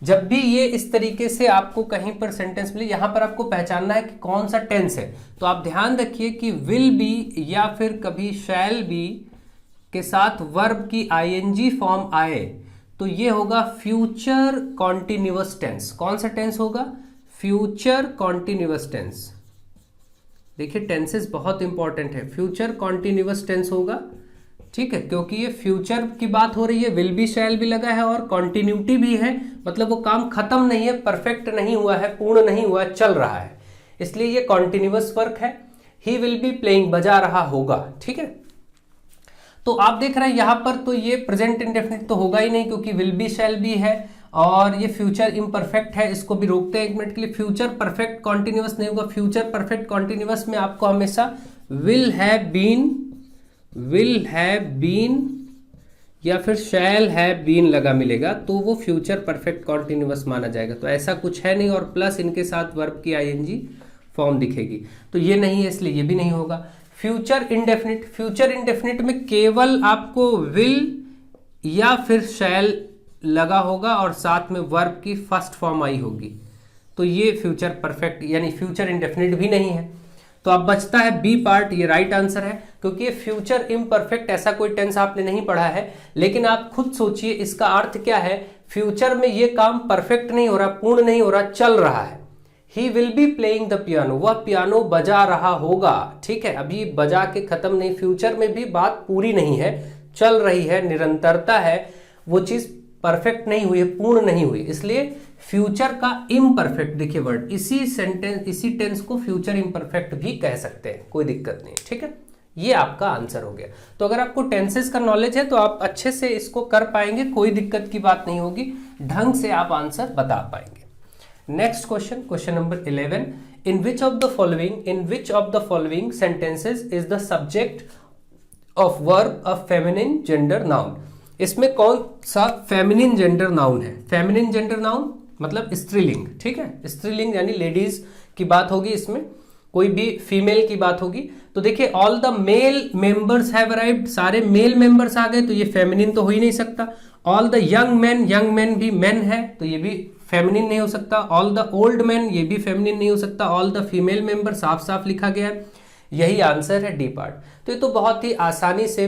जब भी ये इस तरीके से आपको कहीं पर सेंटेंस मिले, यहां पर आपको पहचानना है कि कौन सा टेंस है। तो आप ध्यान रखिए कि विल बी या फिर कभी शैल बी के साथ वर्ब की आईएनजी फॉर्म आए तो ये होगा फ्यूचर कॉन्टिन्यूअस टेंस। कौन सा टेंस होगा? Future continuous tense. देखिए टेंसेस बहुत इंपॉर्टेंट है, फ्यूचर कॉन्टिन्यूअस टेंस होगा। ठीक है, क्योंकि ये फ्यूचर की बात हो रही है, विल बी शैल भी लगा है और कॉन्टिन्यूटी भी है, मतलब वो काम खत्म नहीं है, परफेक्ट नहीं हुआ है, पूर्ण नहीं हुआ है, चल रहा है, इसलिए ये कॉन्टिन्यूअस वर्क है। ही विल बी प्लेइंग, बजा रहा होगा। ठीक है, तो आप देख रहे हैं यहां पर तो ये प्रेजेंट इंडेफिनिट तो होगा ही नहीं, क्योंकि विल बी शैल भी है और ये फ्यूचर इम्परफेक्ट है। इसको भी रोकते हैं एक मिनट के लिए। फ्यूचर परफेक्ट कॉन्टिन्यूअस नहीं होगा। फ्यूचर परफेक्ट कॉन्टिन्यूअस में आपको हमेशा विल हैव बीन या फिर शैल हैव बीन लगा मिलेगा, तो वो फ्यूचर परफेक्ट कॉन्टिन्यूअस माना जाएगा। तो ऐसा कुछ है नहीं, और प्लस इनके साथ वर्ब की आईएनजी फॉर्म दिखेगी, तो ये नहीं है, इसलिए ये भी नहीं होगा। फ्यूचर इंडेफिनिट, फ्यूचर इंडेफिनिट में केवल आपको विल या फिर शैल लगा होगा और साथ में वर्ब की फर्स्ट फॉर्म आई होगी, तो ये फ्यूचर परफेक्ट यानी फ्यूचर इंडेफिनिट भी नहीं है। तो अब बचता है बी पार्ट, ये राइट आंसर है, क्योंकि ये फ्यूचर इम्परफेक्ट ऐसा कोई टेंस आपने नहीं पढ़ा है, लेकिन आप खुद सोचिए इसका अर्थ क्या है। फ्यूचर में ये काम परफेक्ट नहीं हो रहा, पूर्ण नहीं हो रहा, चल रहा है। He will be playing the piano, वह पियानो बजा रहा होगा। ठीक है, अभी बजा के खत्म नहीं, फ्यूचर में भी बात पूरी नहीं है, चल रही है, निरंतरता है, वो चीज परफेक्ट नहीं हुई है, पूर्ण नहीं हुई, इसलिए फ्यूचर का इम्परफेक्ट, देखिए वर्ड, इसी सेंटेंस इसी टेंस को फ्यूचर इम्परफेक्ट भी कह सकते हैं, कोई दिक्कत नहीं। ठीक है, ये आपका आंसर हो गया। तो अगर आपको टेंसेस का नॉलेज है तो आप अच्छे से इसको कर पाएंगे, कोई दिक्कत की बात नहीं होगी, ढंग से आप आंसर बता पाएंगे। Next question, question number 11, in which of the following sentences is the subject of verb a feminine gender noun. इसमें कौन सा फेमिनिन जेंडर नाउन है? फेमिनिन जेंडर नाउन मतलब स्त्रीलिंग। ठीक है, स्त्रीलिंग यानी लेडीज की बात होगी इसमें। कोई भी फीमेल की बात होगी तो देखिए all the male members have arrived, सारे मेल मेंबर्स आ गए तो ये फेमिनिन तो हो ही नहीं सकता। ऑल द यंग मैन भी मैन है तो ये भी फेमिनिन नहीं हो सकता। ऑल द ओल्ड मैन, ये भी फेमिनिन नहीं हो सकता। ऑल द फीमेल मेंबर, साफ साफ लिखा गया है, यही आंसर है डी पार्ट। तो ये तो बहुत ही आसानी से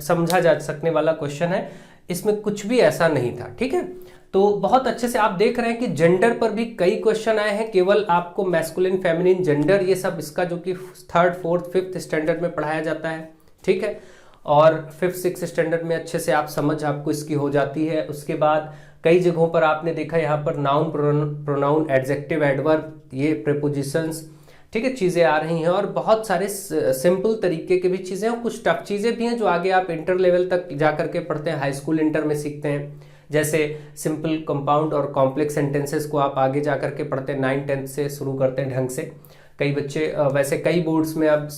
समझा जा सकने वाला क्वेश्चन है, इसमें कुछ भी ऐसा नहीं था। ठीक है, तो बहुत अच्छे से आप देख रहे हैं कि जेंडर पर भी कई क्वेश्चन आए हैं। केवल आपको मैस्कुलिन, फेमिनिन, जेंडर ये सब इसका जो कि 3rd, 4th, 5th स्टैंडर्ड में पढ़ाया जाता है। ठीक है, और 5th, 6th स्टैंडर्ड में अच्छे से आप समझ आपको इसकी हो जाती है। उसके बाद कई जगहों पर आपने देखा यहाँ पर नाउन, प्रोनाउन, एडजेक्टिव, एडवर्ब, ये प्रीपोजिशंस, ठीक है, चीज़ें आ रही हैं और बहुत सारे सिंपल तरीके की भी चीज़ें और कुछ टफ चीज़ें भी हैं जो आगे आप इंटर लेवल तक जा करके पढ़ते हैं, हाई स्कूल इंटर में सीखते हैं। जैसे सिंपल, कंपाउंड और कॉम्प्लेक्स सेंटेंसेस को आप आगे जा करके पढ़ते हैं, 9th, 10th से शुरू करते हैं ढंग से। कई बच्चे वैसे कई बोर्ड्स में अब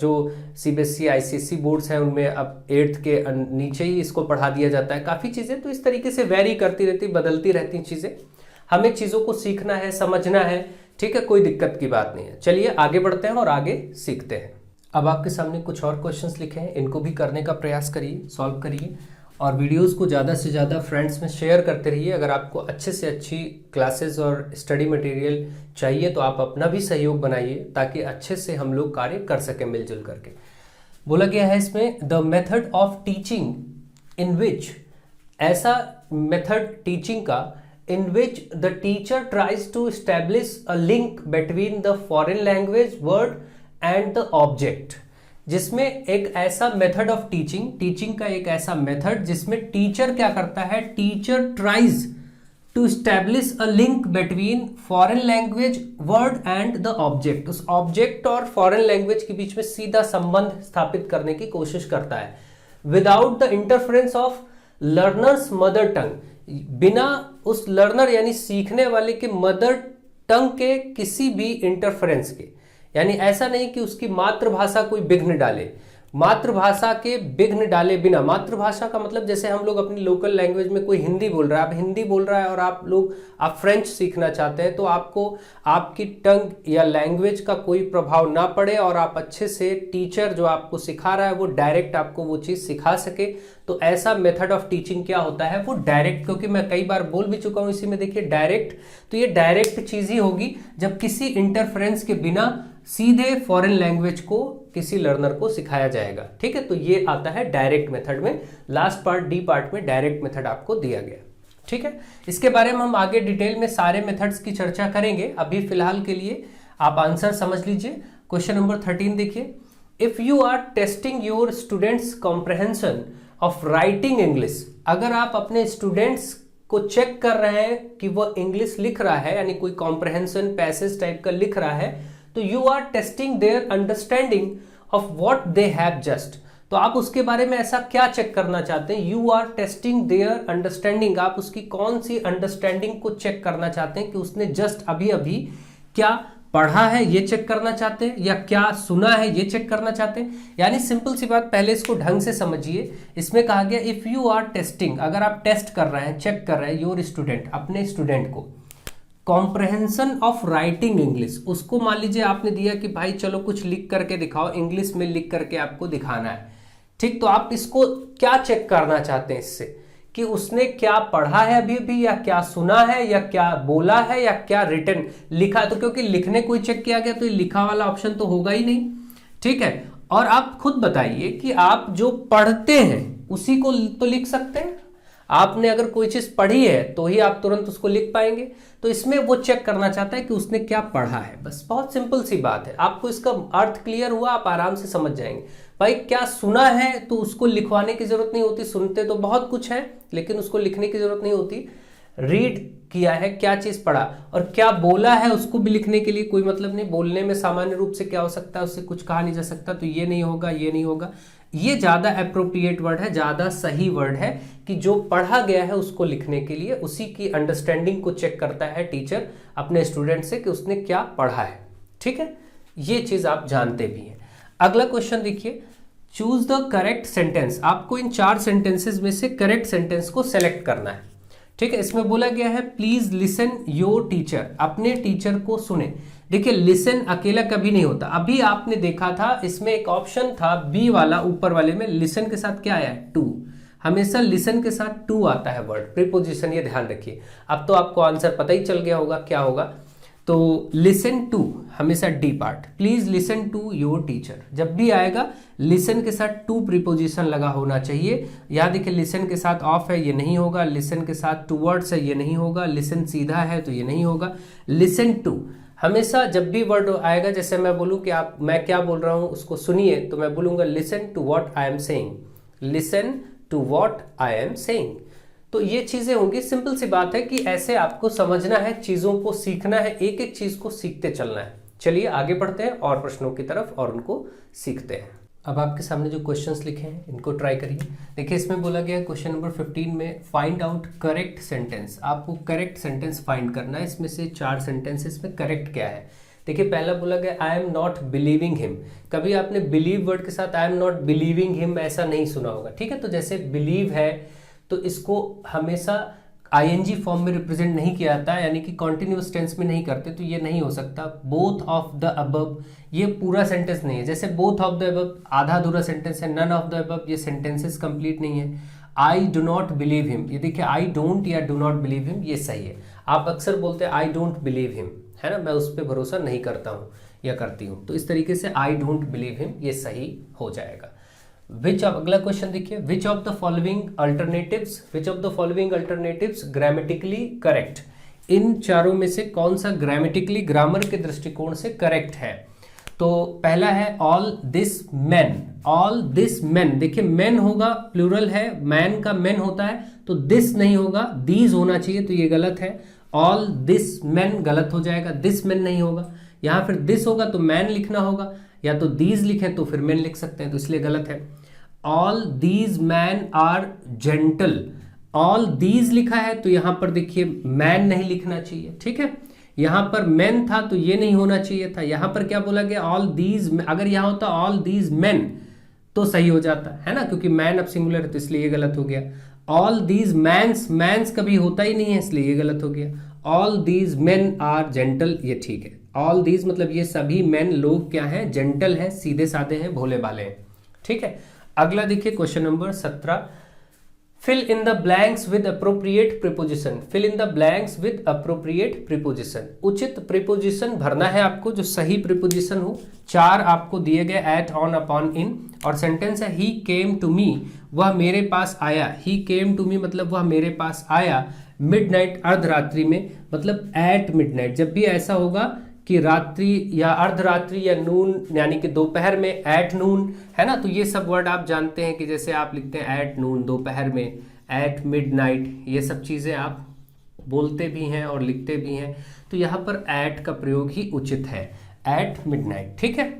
जो CBSE, ICSE बोर्ड्स हैं उनमें अब 8th के नीचे ही इसको पढ़ा दिया जाता है। काफ़ी चीज़ें तो इस तरीके से वेरी करती रहती, बदलती रहती चीज़ें। हमें चीज़ों को सीखना है, समझना है, ठीक है, कोई दिक्कत की बात नहीं है। चलिए आगे बढ़ते हैं और आगे सीखते हैं। अब आपके सामने कुछ और क्वेश्चंस लिखे हैं, इनको भी करने का प्रयास करिए, सॉल्व करिए और वीडियोस को ज़्यादा से ज़्यादा फ्रेंड्स में शेयर करते रहिए। अगर आपको अच्छे से अच्छी क्लासेस और स्टडी मटेरियल चाहिए तो आप अपना भी सहयोग बनाइए ताकि अच्छे से हम लोग कार्य कर सकें मिलजुल करके। बोला गया है इसमें the method of teaching in which, ऐसा मेथड टीचिंग का in which the teacher tries to establish a link between the foreign language word and the object, जिसमें एक ऐसा मेथड ऑफ टीचिंग का एक ऐसा मेथड जिसमें टीचर क्या करता है, teacher tries to establish a link between foreign language word and the object, उस ऑब्जेक्ट और फॉरेन लैंग्वेज के बीच में सीधा संबंध स्थापित करने की कोशिश करता है without the interference of learners mother tongue, बिना उस लर्नर यानी सीखने वाले के मदर टंग के किसी भी इंटरफेरेंस के, यानी ऐसा नहीं कि उसकी मातृभाषा कोई विघ्न डाले, मातृभाषा के विघ्न डाले बिना। मातृभाषा का मतलब जैसे हम लोग अपनी लोकल लैंग्वेज में कोई हिंदी बोल रहा है, आप हिंदी बोल रहा है और आप फ्रेंच सीखना चाहते हैं तो आपको आपकी टंग या लैंग्वेज का कोई प्रभाव ना पड़े और आप अच्छे से टीचर जो आपको सिखा रहा है वो डायरेक्ट आपको वो चीज़ सिखा सके। तो ऐसा मेथड ऑफ टीचिंग क्या होता है, वो डायरेक्ट, क्योंकि मैं कई बार बोल भी चुका हूँ इसी में, देखिए डायरेक्ट, तो ये डायरेक्ट चीज़ ही होगी जब किसी इंटरफेरेंस के बिना सीधे फॉरेन लैंग्वेज को किसी लर्नर को सिखाया जाएगा। ठीक है, तो ये आता है डायरेक्ट मेथड में। लास्ट पार्ट, डी पार्ट में डायरेक्ट मेथड आपको दिया गया। ठीक है, इसके बारे में हम आगे डिटेल में सारे मेथड्स की चर्चा करेंगे। अभी फिलहाल के लिए आप आंसर समझ लीजिए। क्वेश्चन नंबर 13 देखिए, if you are testing your students comprehension of writing English, अगर आप अपने स्टूडेंट्स को चेक कर रहे हैं कि वो इंग्लिश लिख रहा है, यानी कोई कॉम्प्रहेंशन पैसेज टाइप का लिख रहा है, तो you are testing their understanding of what they have just, तो आप उसके बारे में ऐसा क्या चेक करना चाहते हैं, you are testing their understanding, आप उसकी कौन सी अंडरस्टैंडिंग को चेक करना चाहते हैं कि उसने जस्ट अभी अभी क्या पढ़ा है ये चेक करना चाहते हैं या क्या सुना है ये चेक करना चाहते हैं। यानी सिंपल सी बात, पहले इसको ढंग से समझिए। इसमें कहा गया इफ यू आर टेस्टिंग, अगर आप टेस्ट कर रहे हैं, चेक कर रहे हैं योर स्टूडेंट, अपने स्टूडेंट को, कॉम्प्रहेंशन ऑफ राइटिंग इंग्लिश, उसको मान लीजिए आपने दिया कि भाई चलो कुछ लिख करके दिखाओ, इंग्लिश में लिख करके आपको दिखाना है। ठीक, तो आप इसको क्या चेक करना चाहते हैं इससे, कि उसने क्या पढ़ा है अभी भी, या क्या सुना है, या क्या बोला है, या क्या रिटन लिखा है। तो क्योंकि लिखने कोई चेक किया गया तो ये लिखा वाला ऑप्शन तो होगा ही नहीं। ठीक है, और आप खुद बताइए कि आप जो पढ़ते हैं उसी को तो लिख सकते हैं। आपने अगर कोई चीज पढ़ी है तो ही आप तुरंत उसको लिख पाएंगे। तो इसमें वो चेक करना चाहता है कि उसने क्या पढ़ा है, बस बहुत सिंपल सी बात है। आपको इसका अर्थ क्लियर हुआ, आप आराम से समझ जाएंगे। भाई क्या सुना है तो उसको लिखवाने की जरूरत नहीं होती, सुनते तो बहुत कुछ है लेकिन उसको लिखने की जरूरत नहीं होती। रीड किया है, क्या चीज पढ़ा, और क्या बोला है उसको भी लिखने के लिए कोई मतलब नहीं। बोलने में सामान्य रूप से क्या हो सकता है, उससे कुछ कहा नहीं जा सकता, तो ये नहीं होगा, ये नहीं होगा। ये ज्यादा अप्रोप्रिएट वर्ड है, ज्यादा सही वर्ड है कि जो पढ़ा गया है उसको लिखने के लिए, उसी की अंडरस्टैंडिंग को चेक करता है टीचर अपने स्टूडेंट से कि उसने क्या पढ़ा है। ठीक है, ये चीज आप जानते भी हैं। अगला क्वेश्चन देखिए, चूज द करेक्ट सेंटेंस। आपको इन 4 सेंटेंसेस में से करेक्ट सेंटेंस को सेलेक्ट करना है। ठीक है, इसमें बोला गया है प्लीज लिसन योर टीचर, अपने टीचर को सुने। देखिए लिसन अकेला कभी नहीं होता। अभी आपने देखा था इसमें एक ऑप्शन था बी वाला, ऊपर वाले में लिसन के साथ क्या आया है, टू। हमेशा लिसन के साथ टू आता है वर्ड, प्रीपोजिशन, ये ध्यान रखिए। अब तो आपको आंसर पता ही चल गया होगा क्या होगा। तो लिसन टू हमेशा the part, please listen to your teacher, जब भी आएगा लिसन के साथ टू प्रीपोजिशन लगा होना चाहिए। यहाँ देखिए लिसन के साथ ऑफ है, ये नहीं होगा। लिसन के साथ टूवर्ड्स है, ये नहीं होगा। लिसन सीधा है तो ये नहीं होगा। लिसन टू हमेशा जब भी वर्ड आएगा, जैसे मैं बोलूं कि आप, मैं क्या बोल रहा हूं उसको सुनिए, तो मैं बोलूंगा listen to what I am saying, listen to what I am saying. तो ये चीजें होंगी। सिंपल सी बात है कि ऐसे आपको समझना है, चीजों को सीखना है, एक एक चीज को सीखते चलना है। चलिए आगे बढ़ते हैं और प्रश्नों की तरफ और उनको सीखते हैं। अब आपके सामने जो क्वेश्चंस लिखे हैं इनको ट्राई करिए। देखिए इसमें बोला गया है क्वेश्चन नंबर 15 में फाइंड आउट करेक्ट सेंटेंस। आपको करेक्ट सेंटेंस फाइंड करना है। इसमें से 4 सेंटेंसेस में करेक्ट क्या है। देखिए पहला बोला गया I am not believing him. कभी आपने बिलीव वर्ड के साथ I am not believing him ऐसा नहीं सुना होगा, ठीक है। तो जैसे बिलीव है तो इसको हमेशा आईएनजी फॉर्म में रिप्रेजेंट नहीं किया जाता है, यानी कि कॉन्टिन्यूअस टेंस में नहीं करते, तो ये नहीं हो सकता। बोथ ऑफ द अबव ये पूरा सेंटेंस नहीं है। जैसे बोथ ऑफ द अबव आधा अधूरा सेंटेंस है। नन ऑफ द अबव ये सेंटेंसेस कंप्लीट नहीं है। I do not believe him, ये देखिए आई डोंट या डू नॉट बिलीव हिम ये सही है। आप अक्सर बोलते हैं आई डोंट बिलीव हिम, है ना, मैं उस पर भरोसा नहीं करता हूँ या करती हूँ, तो इस तरीके से आई डोंट बिलीव हिम ये सही हो जाएगा। विच ऑफ, अगला क्वेश्चन देखिए, which of the following alternatives, which of the following alternatives grammatically correct. इन चारों में से कौन सा ग्रामेटिकली, ग्रामर के दृष्टिकोण से करेक्ट है। तो पहला है all this man, all this man. देखिए मैन होगा, प्लूरल है, मैन का मैन होता है, तो दिस नहीं होगा, दीज होना चाहिए, तो ये गलत है। ऑल दिस मैन गलत हो जाएगा, दिस मैन नहीं होगा। यहाँ फिर दिस होगा तो मैन लिखना होगा, या तो दीज लिखें तो फिर मैन लिख सकते हैं, तो इसलिए गलत है। All these man are gentle, all these लिखा है तो यहां पर देखिए मैन नहीं लिखना चाहिए, ठीक है। यहां पर मैन था तो ये नहीं होना चाहिए था। यहां पर क्या बोला गया, ऑल दीज, अगर यहां होता ऑल दीज मैन तो सही हो जाता है ना, क्योंकि मैन अब सिंगुलर है तो इसलिए ये गलत हो गया। ऑल दीज मैंस, मैंस कभी होता ही नहीं है इसलिए ये गलत हो गया। All these men are gentle ये ठीक है। ऑल दीज मतलब ये सभी मैन लोग क्या हैं, जेंटल हैं, सीधे साधे हैं, भोले भाले हैं, ठीक है। अगला देखिए question number 17, fill in the blanks with appropriate preposition. Fill in the blanks with appropriate preposition, उचित प्रीपोजिशन भरना है आपको जो सही प्रीपोजिशन हो। 4 आपको दिए गए, एट, ऑन, अपॉन, इन, और सेंटेंस है ही केम टू मी, वह मेरे पास आया। ही केम टू मी मतलब वह मेरे पास आया। मिडनाइट अर्धरात्रि में मतलब एट मिडनाइट। जब भी ऐसा होगा कि रात्रि या अर्धरात्रि या नून यानी कि दोपहर में, एट नून, है ना, तो ये सब वर्ड आप जानते हैं कि जैसे आप लिखते हैं एट नून दोपहर में, एट मिडनाइट, ये सब चीज़ें आप बोलते भी हैं और लिखते भी हैं, तो यहाँ पर एट का प्रयोग ही उचित है, एट मिडनाइट, ठीक है।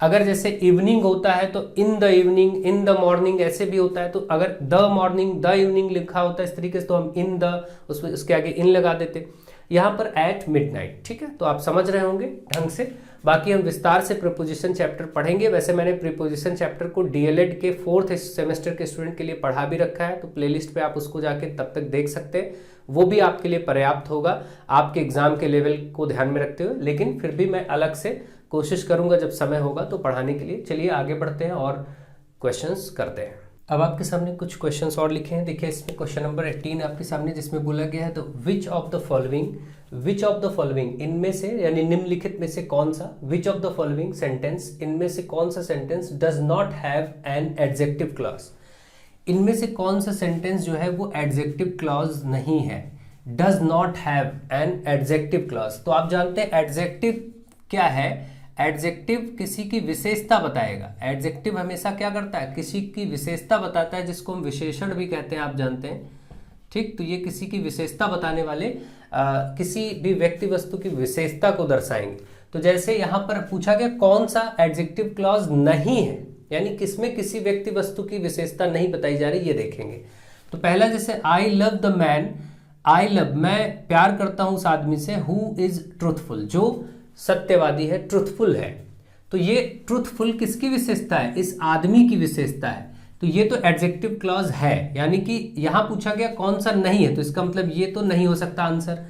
अगर जैसे इवनिंग होता है तो in the evening, in the morning ऐसे भी होता है, तो अगर द मॉर्निंग, द इवनिंग लिखा होता है इस तरीके से तो हम इन द, उसमें उसके आगे इन लगा देते। यहाँ पर एट मिडनाइट, ठीक है, तो आप समझ रहे होंगे ढंग से। बाकी हम विस्तार से प्रीपोजिशन चैप्टर पढ़ेंगे। वैसे मैंने प्रीपोजिशन चैप्टर को डीएलएड के 4th सेमेस्टर के स्टूडेंट के लिए पढ़ा भी रखा है, तो प्लेलिस्ट पे आप उसको जाके तब तक देख सकते हैं, वो भी आपके लिए पर्याप्त होगा आपके एग्जाम के लेवल को ध्यान में रखते हुए। लेकिन फिर भी मैं अलग से कोशिश करूंगा जब समय होगा तो पढ़ाने के लिए। चलिए आगे बढ़ते हैं और क्वेश्चंस करते हैं। अब आपके सामने कुछ क्वेश्चंस और लिखे हैं। देखिए इसमें क्वेश्चन नंबर 18 आपके सामने, जिसमें बोला गया है तो विच ऑफ द फॉलोइंग, इनमें से यानी निम्नलिखित में से कौन सा, विच ऑफ द फॉलोइंग सेंटेंस, इनमें से कौन सा sentence does not have an adjective clause. इनमें से कौन सा सेंटेंस जो है वो एडजेक्टिव क्लॉज नहीं है, does not have an adjective clause. तो आप जानते हैं एडजेक्टिव क्या है, एडजेक्टिव किसी की विशेषता बताएगा। एडजेक्टिव हमेशा क्या करता है, किसी की विशेषता बताता है, जिसको हम विशेषण भी कहते हैं, आप जानते हैं, ठीक। तो ये किसी की विशेषता बताने वाले किसी भी व्यक्ति वस्तु की विशेषता को दर्शाएंगे। तो जैसे यहाँ पर पूछा गया कौन सा एडजेक्टिव क्लॉज नहीं है, यानी किसमें किसी व्यक्ति वस्तु की विशेषता नहीं बताई जा रही, ये देखेंगे। तो पहला जैसे I love the man, I love, मैं प्यार करता हूं उस आदमी से, हु इज ट्रूथफुल, जो सत्यवादी है, ट्रूथफुल है। तो ये ट्रूथफुल किसकी विशेषता है, इस आदमी की विशेषता है। तो ये तो एडजेक्टिव क्लॉज है, यानी कि यहां पूछा गया कौन सा नहीं है, तो इसका मतलब ये तो नहीं हो सकता आंसर।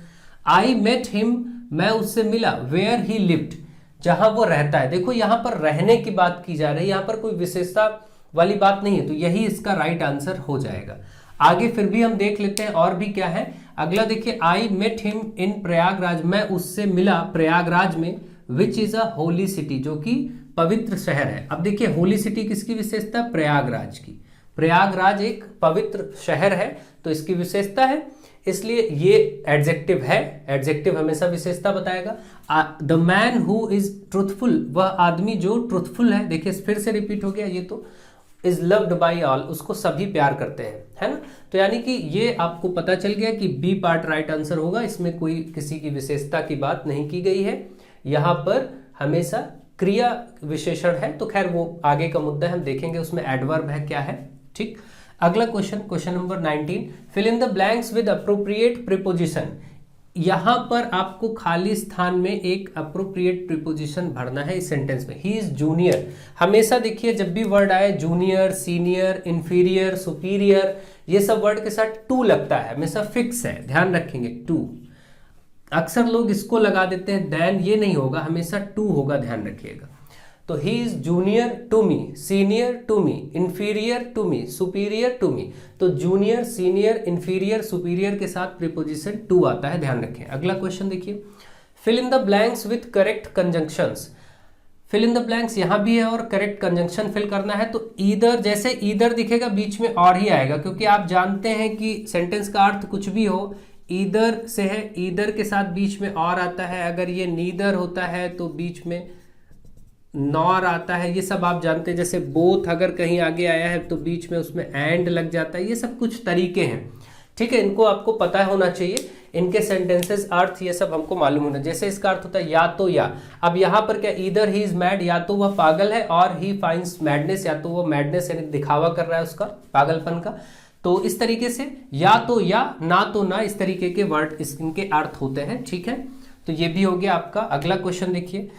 आई मेट हिम, मैं उससे मिला, वेयर ही लिव्ड, जहां वो रहता है। देखो यहां पर रहने की बात की जा रही है, यहां पर कोई विशेषता वाली बात नहीं है, तो यही इसका राइट आंसर हो जाएगा। आगे फिर भी हम देख लेते हैं और भी क्या है। अगला देखिए, I met him in Prayagraj, मैं उससे मिला प्रयागराज में, which is a holy city, जो कि पवित्र शहर है। अब देखिए होली सिटी किसकी विशेषता, प्रयागराज की। प्रयागराज एक पवित्र शहर है तो इसकी विशेषता है, इसलिए ये एडजेक्टिव है। एडजेक्टिव हमेशा विशेषता बताएगा। The man who is truthful, वह आदमी जो ट्रुथफुल है, देखिए फिर से रिपीट हो गया ये तो, इज लव्ड बाई ऑल, उसको सभी प्यार करते हैं, है ना। तो यानी कि ये आपको पता चल गया कि बी पार्ट राइट आंसर होगा, इसमें कोई किसी की विशेषता की बात नहीं की गई है, यहां पर हमेशा क्रिया विशेषण है। तो खैर वो आगे का मुद्दा है, हम देखेंगे उसमें एडवर्ब है क्या है, ठीक। अगला question, question number 19, fill in the blanks with appropriate preposition. यहां पर आपको खाली स्थान में एक अप्रोप्रिएट प्रीपोजिशन भरना है इस सेंटेंस में। ही इज जूनियर, हमेशा देखिए जब भी वर्ड आए जूनियर, सीनियर, इंफीरियर, सुपीरियर, ये सब वर्ड के साथ टू लगता है, हमेशा फिक्स है, ध्यान रखेंगे टू। अक्सर लोग इसको लगा देते हैं देन, ये नहीं होगा, हमेशा टू होगा, ध्यान रखिएगा। तो he is junior to me, senior to me, inferior to me, superior to me. तो जूनियर, सीनियर, इंफीरियर, सुपीरियर के साथ प्रीपोजिशन टू आता है, ध्यान रखें। अगला क्वेश्चन देखिए, fill in the blanks with correct conjunctions. Fill in the blanks यहां भी है और करेक्ट कंजंक्शन फिल करना है। तो ईदर, जैसे ईदर दिखेगा बीच में और ही आएगा, क्योंकि आप जानते हैं कि सेंटेंस का अर्थ कुछ भी हो, ईदर से है, ईदर के साथ बीच में और आता है। अगर ये नीदर होता है तो बीच में नॉर आता है, ये सब आप जानते हैं। जैसे बोथ अगर कहीं आगे आया है तो बीच में उसमें एंड लग जाता है, ये सब कुछ तरीके हैं, ठीक है, इनको आपको पता होना चाहिए, इनके सेंटेंसेस अर्थ ये सब हमको मालूम होना। जैसे इसका अर्थ होता है या तो या, अब यहाँ पर क्या, ईदर ही इज मैड, या तो वह पागल है, और ही फाइंड्स मैडनेस, या तो वो मैडनेस यानी दिखावा कर रहा है उसका पागलपन का। तो इस तरीके से या तो या, ना तो ना, इस तरीके के वर्ड इनके अर्थ होते हैं, ठीक है। तो ये भी हो गया आपका। अगला क्वेश्चन देखिए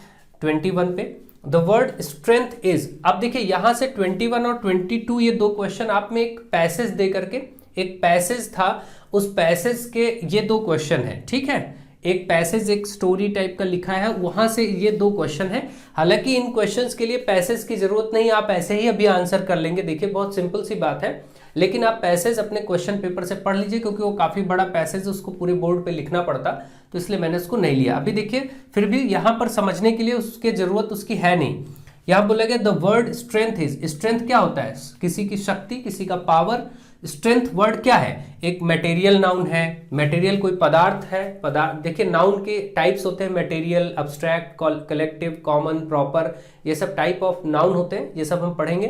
21 पे, द वर्ड स्ट्रेंथ इज। अब देखिए यहां से 21 और 22 ये दो क्वेश्चन आप में एक पैसेज दे करके, एक पैसेज था, उस पैसेज के ये दो क्वेश्चन है, ठीक है। एक पैसेज, एक स्टोरी टाइप का लिखा है, वहां से ये दो क्वेश्चन है। हालांकि इन क्वेश्चंस के लिए पैसेज की जरूरत नहीं, आप ऐसे ही अभी आंसर कर लेंगे। देखिए बहुत सिंपल सी बात है, लेकिन आप पैसेज अपने क्वेश्चन पेपर से पढ़ लीजिए, क्योंकि वो काफी बड़ा पैसेज है, उसको पूरे बोर्ड पे लिखना पड़ता, तो इसलिए मैंने उसको नहीं लिया। अभी देखिए फिर भी यहां पर समझने के लिए उसकी जरूरत उसकी है नहीं। यहां बोला गया the word strength is. Strength क्या होता है, किसी की शक्ति, किसी का पावर। स्ट्रेंथ वर्ड क्या है, एक मटेरियल नाउन है, मटेरियल कोई पदार्थ है, पदार्थ। देखिए नाउन के टाइप्स होते हैं, material, abstract, collective, common, proper, ये सब टाइप ऑफ नाउन होते हैं, ये सब हम पढ़ेंगे।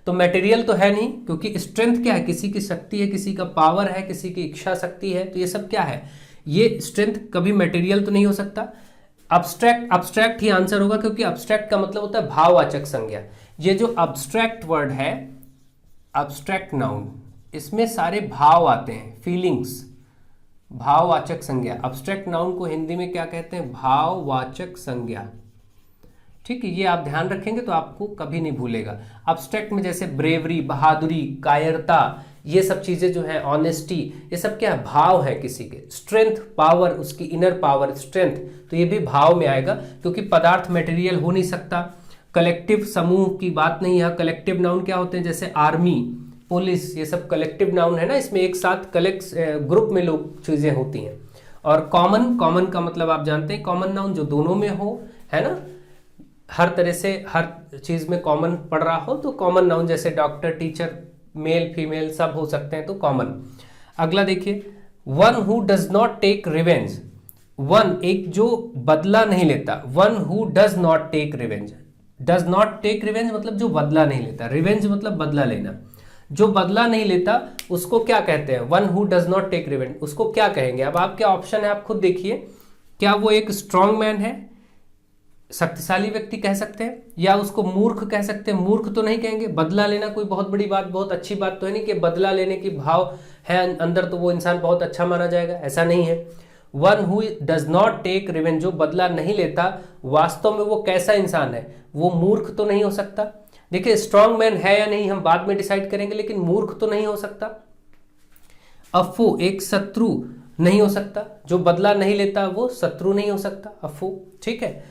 तो मटेरियल तो है नहीं, क्योंकि स्ट्रेंथ क्या है, किसी की शक्ति है, किसी का पावर है, किसी की इच्छा शक्ति है, तो ये सब क्या है, ये स्ट्रेंथ कभी मटेरियल तो नहीं हो सकता। अब्स्ट्रैक्ट, अब्स्ट्रैक्ट ही आंसर होगा, क्योंकि अब्स्ट्रैक्ट का मतलब होता है भाववाचक संज्ञा। ये जो अब्स्ट्रैक्ट वर्ड है, अब्स्ट्रैक्ट नाउन, इसमें सारे भाव आते हैं, फीलिंग्स, भाववाचक संज्ञा। अब्स्ट्रैक्ट नाउन को हिंदी में क्या कहते हैं, भाववाचक संज्ञा, ठीक है। ये आप ध्यान रखेंगे तो आपको कभी नहीं भूलेगा। अब्स्ट्रैक्ट में जैसे ब्रेवरी, बहादुरी, कायरता, ये सब चीजें जो है, ऑनेस्टी, ये सब क्या है, भाव है किसी के। स्ट्रेंथ, पावर, उसकी इनर पावर, स्ट्रेंथ, तो ये भी भाव में आएगा, क्योंकि पदार्थ मटेरियल हो नहीं सकता। कलेक्टिव, समूह की बात नहीं है। कलेक्टिव नाउन क्या होते हैं, जैसे आर्मी, पुलिस, ये सब कलेक्टिव नाउन है ना, इसमें एक साथ ग्रुप में लोग चीजें होती हैं। और कॉमन, कॉमन का मतलब आप जानते हैं, कॉमन नाउन जो दोनों में हो, है ना, हर तरह से हर चीज में कॉमन पड़ रहा हो, तो कॉमन नाउन, जैसे डॉक्टर, टीचर, मेल, फीमेल सब हो सकते हैं, तो कॉमन। अगला देखिए, one who does not take revenge. One, एक जो बदला नहीं लेता, one who does not take revenge. Does not take revenge मतलब जो बदला नहीं लेता, रिवेंज मतलब बदला लेना। जो बदला नहीं लेता उसको क्या कहते हैं, one who does not take revenge, उसको क्या कहेंगे। अब आपके ऑप्शन है, आप खुद देखिए, क्या वो एक स्ट्रॉन्ग मैन है, शक्तिशाली व्यक्ति कह सकते हैं, या उसको मूर्ख कह सकते हैं। मूर्ख तो नहीं कहेंगे, बदला लेना कोई बहुत बड़ी बात, बहुत अच्छी बात तो है नहीं कि बदला लेने की भाव है अंदर तो वो इंसान बहुत अच्छा माना जाएगा, ऐसा नहीं है। One who does not take revenge, जो बदला नहीं लेता, वास्तव में वो कैसा इंसान है, वो मूर्ख तो नहीं हो सकता। देखिए स्ट्रांग मैन है या नहीं हम बाद में डिसाइड करेंगे, लेकिन मूर्ख तो नहीं हो सकता। अफो एक शत्रु नहीं हो सकता, जो बदला नहीं लेता वो शत्रु नहीं हो सकता, अफो, ठीक है।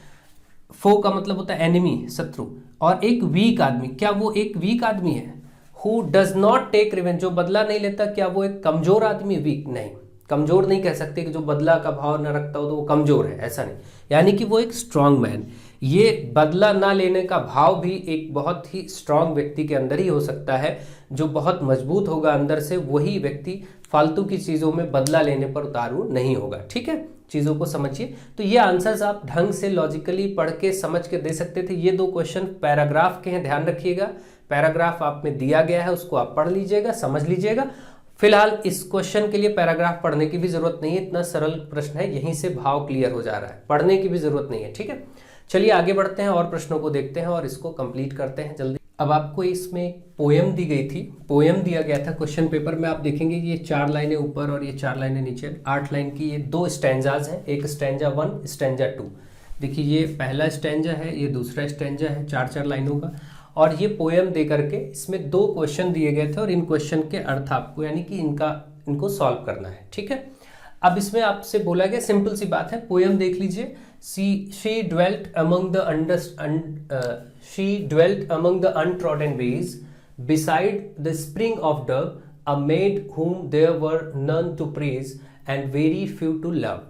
फो का मतलब होता है एनिमी, शत्रु। और एक वीक आदमी, क्या वो एक वीक आदमी है? Who does not take revenge, जो बदला नहीं लेता, क्या वो एक कमजोर आदमी? वीक नहीं, कमजोर नहीं कह सकते कि जो बदला का भाव न रखता हो तो वो कमजोर है, ऐसा नहीं। यानी कि वो एक स्ट्रांग मैन। ये बदला ना लेने का भाव भी एक बहुत ही स्ट्रांग व्यक्ति के अंदर ही हो सकता है। जो बहुत मजबूत होगा अंदर से, वही व्यक्ति फालतू की चीजों में बदला लेने पर उतारू नहीं होगा, ठीक है। चीजों को समझिए। तो ये आंसर्स आप ढंग से लॉजिकली पढ़ के समझ के दे सकते थे। ये 2 क्वेश्चन पैराग्राफ के हैं, ध्यान रखिएगा। पैराग्राफ आप में दिया गया है, उसको आप पढ़ लीजिएगा, समझ लीजिएगा। फिलहाल इस क्वेश्चन के लिए पैराग्राफ पढ़ने की भी जरूरत नहीं है, इतना सरल प्रश्न है, यहीं से भाव क्लियर हो जा रहा है, पढ़ने की भी जरूरत नहीं है, ठीक है। चलिए आगे बढ़ते हैं और प्रश्नों को देखते हैं और इसको कंप्लीट करते हैं जल्दी। अब आपको इसमें एक पोयम दी गई थी, पोयम दिया गया था क्वेश्चन पेपर में। आप देखेंगे ये 4 लाइनें ऊपर और ये 4 लाइनें नीचे, 8 लाइन की ये 2 स्टैंजाज हैं, एक स्टैंजा 1 स्टैंजा 2। देखिए ये पहला स्टैंजा है, ये दूसरा स्टैंजा है, 4-4 लाइनों का। और ये पोयम दे करके इसमें 2 क्वेश्चन दिए गए थे और इन क्वेश्चन के अर्थ आपको यानी कि इनको सॉल्व करना है, ठीक है। अब इसमें आपसे बोला गया, सिंपल सी बात है, पोयम देख लीजिए। she dwelt among the untrodden ways, beside the spring of dove, a maid whom there were none to praise and very few to love।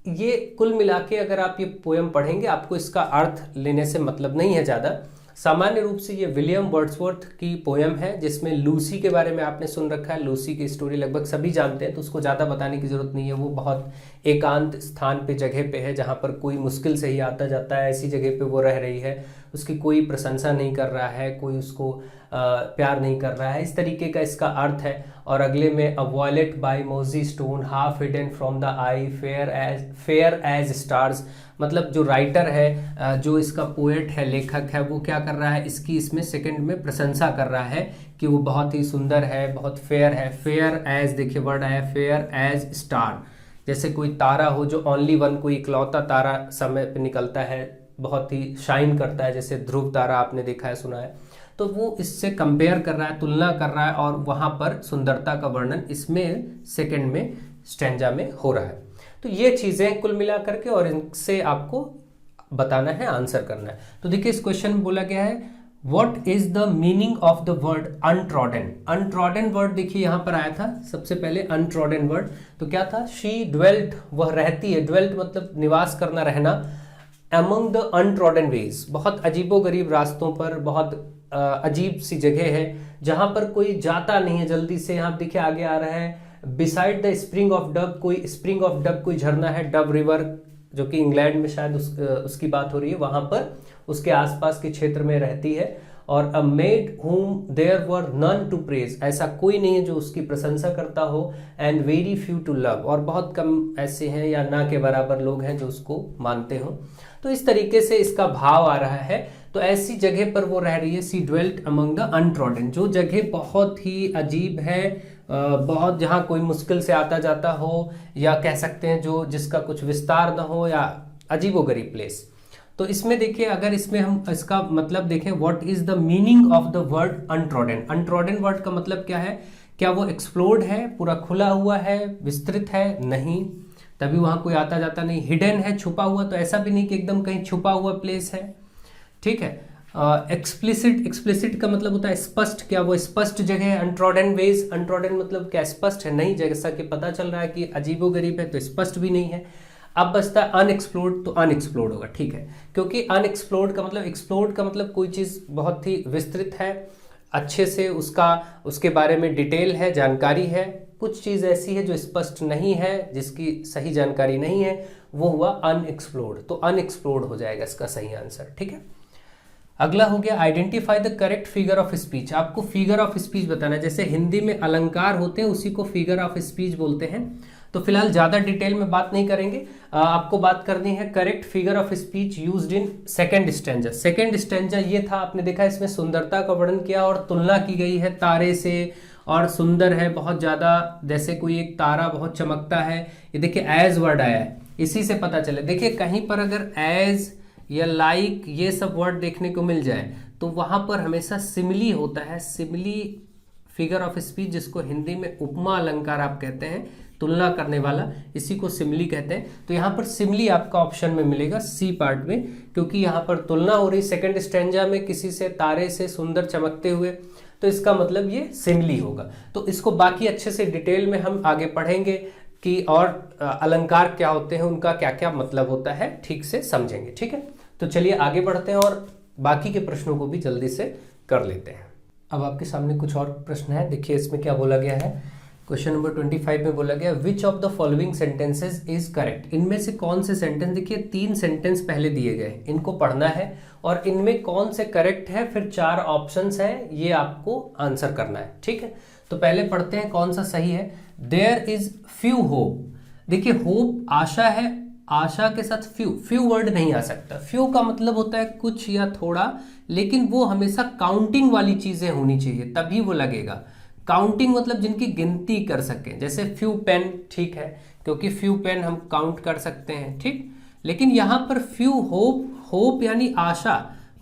ये कुल मिला के अगर आप ये पोयम पढ़ेंगे, आपको इसका अर्थ लेने से मतलब नहीं है ज़्यादा। सामान्य रूप से ये विलियम वर्ड्सवर्थ की पोयम है, जिसमें लूसी के बारे में आपने सुन रखा है। लूसी की स्टोरी लगभग सभी जानते हैं, तो उसको ज़्यादा बताने की जरूरत नहीं है। वो बहुत एकांत स्थान पे, जगह पे है, जहाँ पर कोई मुश्किल से ही आता जाता है, ऐसी जगह पे वो रह रही है। उसकी कोई प्रशंसा नहीं कर रहा है, कोई उसको प्यार नहीं कर रहा है, इस तरीके का इसका अर्थ है। और अगले में a violet by mossy stone half hidden from the eye fair as stars, मतलब जो राइटर है, जो इसका पोएट है, लेखक है, वो क्या कर रहा है, इसकी इसमें सेकंड में प्रशंसा कर रहा है कि वो बहुत ही सुंदर है, बहुत फेयर है। फेयर एज, देखिए वर्ड आया फेयर एज स्टार, जैसे कोई तारा हो जो ओनली वन, कोई इकलौता तारा समय पे निकलता है, बहुत ही शाइन करता है, जैसे ध्रुव तारा आपने देखा है, सुना है। तो वो इससे कंपेयर कर रहा है, तुलना कर रहा है, और वहां पर सुंदरता का वर्णन इसमें सेकंड में स्टैंजा में हो रहा है। तो ये चीजें कुल मिला करके और इनसे आपको बताना है, आंसर करना है। तो देखिए इस क्वेश्चन में बोला गया है what is the meaning of the word untrodden. Untrodden word देखिए यहाँ पर आया था सबसे पहले, अनट्रॉडन वर्ड तो क्या था, शी ड्वेल्ट, वह रहती है, ड्वेल्ट मतलब निवास करना, रहना, अमंग द अनट्रॉडन वेज, बहुत अजीबोगरीब रास्तों पर, बहुत अजीब सी जगह है जहां पर कोई जाता नहीं है जल्दी से। यहाँ देखिए आगे आ रहा है beside the spring of dub, कोई स्प्रिंग ऑफ डब कोई झरना है, डब रिवर जो कि इंग्लैंड में शायद उसकी बात हो रही है, वहां पर उसके आसपास के क्षेत्र में रहती है। और अ made whom there were none to praise, ऐसा कोई नहीं है जो उसकी प्रशंसा करता हो, and very few to love, और बहुत कम ऐसे हैं या ना के बराबर लोग हैं जो उसको मानते हो। तो इस तरीके से इसका भाव आ रहा है। तो ऐसी जगह पर वो रह रही है, सी ड्वेल्ट अमंग द अनट्रॉडन, जो जगह बहुत ही अजीब है, बहुत जहाँ कोई मुश्किल से आता जाता हो, या कह सकते हैं जो जिसका कुछ विस्तार ना हो, या अजीबोगरीब प्लेस। तो इसमें देखिए अगर इसमें हम इसका मतलब देखें, what is the meaning of the word untrodden. Untrodden word का मतलब क्या है, क्या वो एक्सप्लोर्ड है, पूरा खुला हुआ है, विस्तृत है, नहीं, तभी वहां कोई आता जाता नहीं। हिडन है, छुपा हुआ, तो ऐसा भी नहीं कि एकदम कहीं छुपा हुआ प्लेस है, ठीक है। एक्सप्लिसिट, एक्सप्लिसिट का मतलब होता है स्पष्ट, क्या वो स्पष्ट जगह है। अनट्रॉडन वेज, अनट्रॉडन मतलब क्या स्पष्ट है, नहीं, जैसा कि पता चल रहा है कि अजीबोगरीब है, तो स्पष्ट भी नहीं है। अब बचता है अनएक्सप्लोर्ड, तो अनएक्सप्लोर्ड होगा, ठीक है, क्योंकि अनएक्सप्लोर्ड का मतलब, एक्सप्लोर्ड का मतलब कोई चीज बहुत ही विस्तृत है, अच्छे से उसके बारे में डिटेल है, जानकारी है। कुछ चीज ऐसी है जो स्पष्ट नहीं है, जिसकी सही जानकारी नहीं है, वो हुआ अनएक्सप्लोर्ड। तो अनएक्सप्लोर्ड हो जाएगा इसका सही आंसर, ठीक है। अगला हो गया identify the correct figure of speech. आपको फिगर ऑफ स्पीच बताना है, जैसे हिंदी में अलंकार होते हैं उसी को फिगर ऑफ स्पीच बोलते हैं। तो फिलहाल ज्यादा डिटेल में बात नहीं करेंगे, आपको बात करनी है correct figure of speech used in second stanza. Second stanza ये था, आपने देखा इसमें सुंदरता का वर्णन किया और तुलना की गई है तारे से, और सुंदर है बहुत ज्यादा, जैसे कोई एक तारा बहुत चमकता है। ये देखिए एज वर्ड आया है, इसी से पता चले। देखिए कहीं पर अगर एज या लाइक ये सब वर्ड देखने को मिल जाए तो वहां पर हमेशा सिमिली होता है, सिमिली फिगर ऑफ स्पीच, जिसको हिंदी में उपमा अलंकार आप कहते हैं, तुलना करने वाला, इसी को सिमिली कहते हैं। तो यहाँ पर सिमिली आपका ऑप्शन में मिलेगा सी पार्ट में, क्योंकि यहाँ पर तुलना हो रही सेकंड स्टैंजा में किसी से, तारे से सुंदर चमकते हुए, तो इसका मतलब ये सिमिली होगा। तो इसको बाकी अच्छे से डिटेल में हम आगे पढ़ेंगे कि और अलंकार क्या होते हैं, उनका क्या क्या मतलब होता है, ठीक से समझेंगे। ठीक है, तो चलिए आगे बढ़ते हैं और बाकी के प्रश्नों को भी जल्दी से कर लेते हैं। अब आपके सामने कुछ और प्रश्न है, देखिए इसमें क्या बोला गया है। क्वेश्चन नंबर 25 में बोला गया विच of the following sentences is correct. इनमें से कौन से सेंटेंस, देखिए 3 सेंटेंस पहले दिए गए, इनको पढ़ना है और इनमें कौन से करेक्ट है, फिर 4 ऑप्शंस हैं, ये आपको आंसर करना है। ठीक है, तो पहले पढ़ते हैं कौन सा सही है। देयर इज फ्यू होप, देखिए होप आशा है, आशा के साथ फ्यू वर्ड नहीं आ सकता। फ्यू का मतलब होता है कुछ या थोड़ा, लेकिन वो हमेशा काउंटिंग वाली चीजें होनी चाहिए तभी वो लगेगा। काउंटिंग मतलब जिनकी गिनती कर सके, जैसे फ्यू पेन, ठीक है, क्योंकि फ्यू पेन हम काउंट कर सकते हैं, ठीक। लेकिन यहां पर फ्यू होप, होप यानी आशा,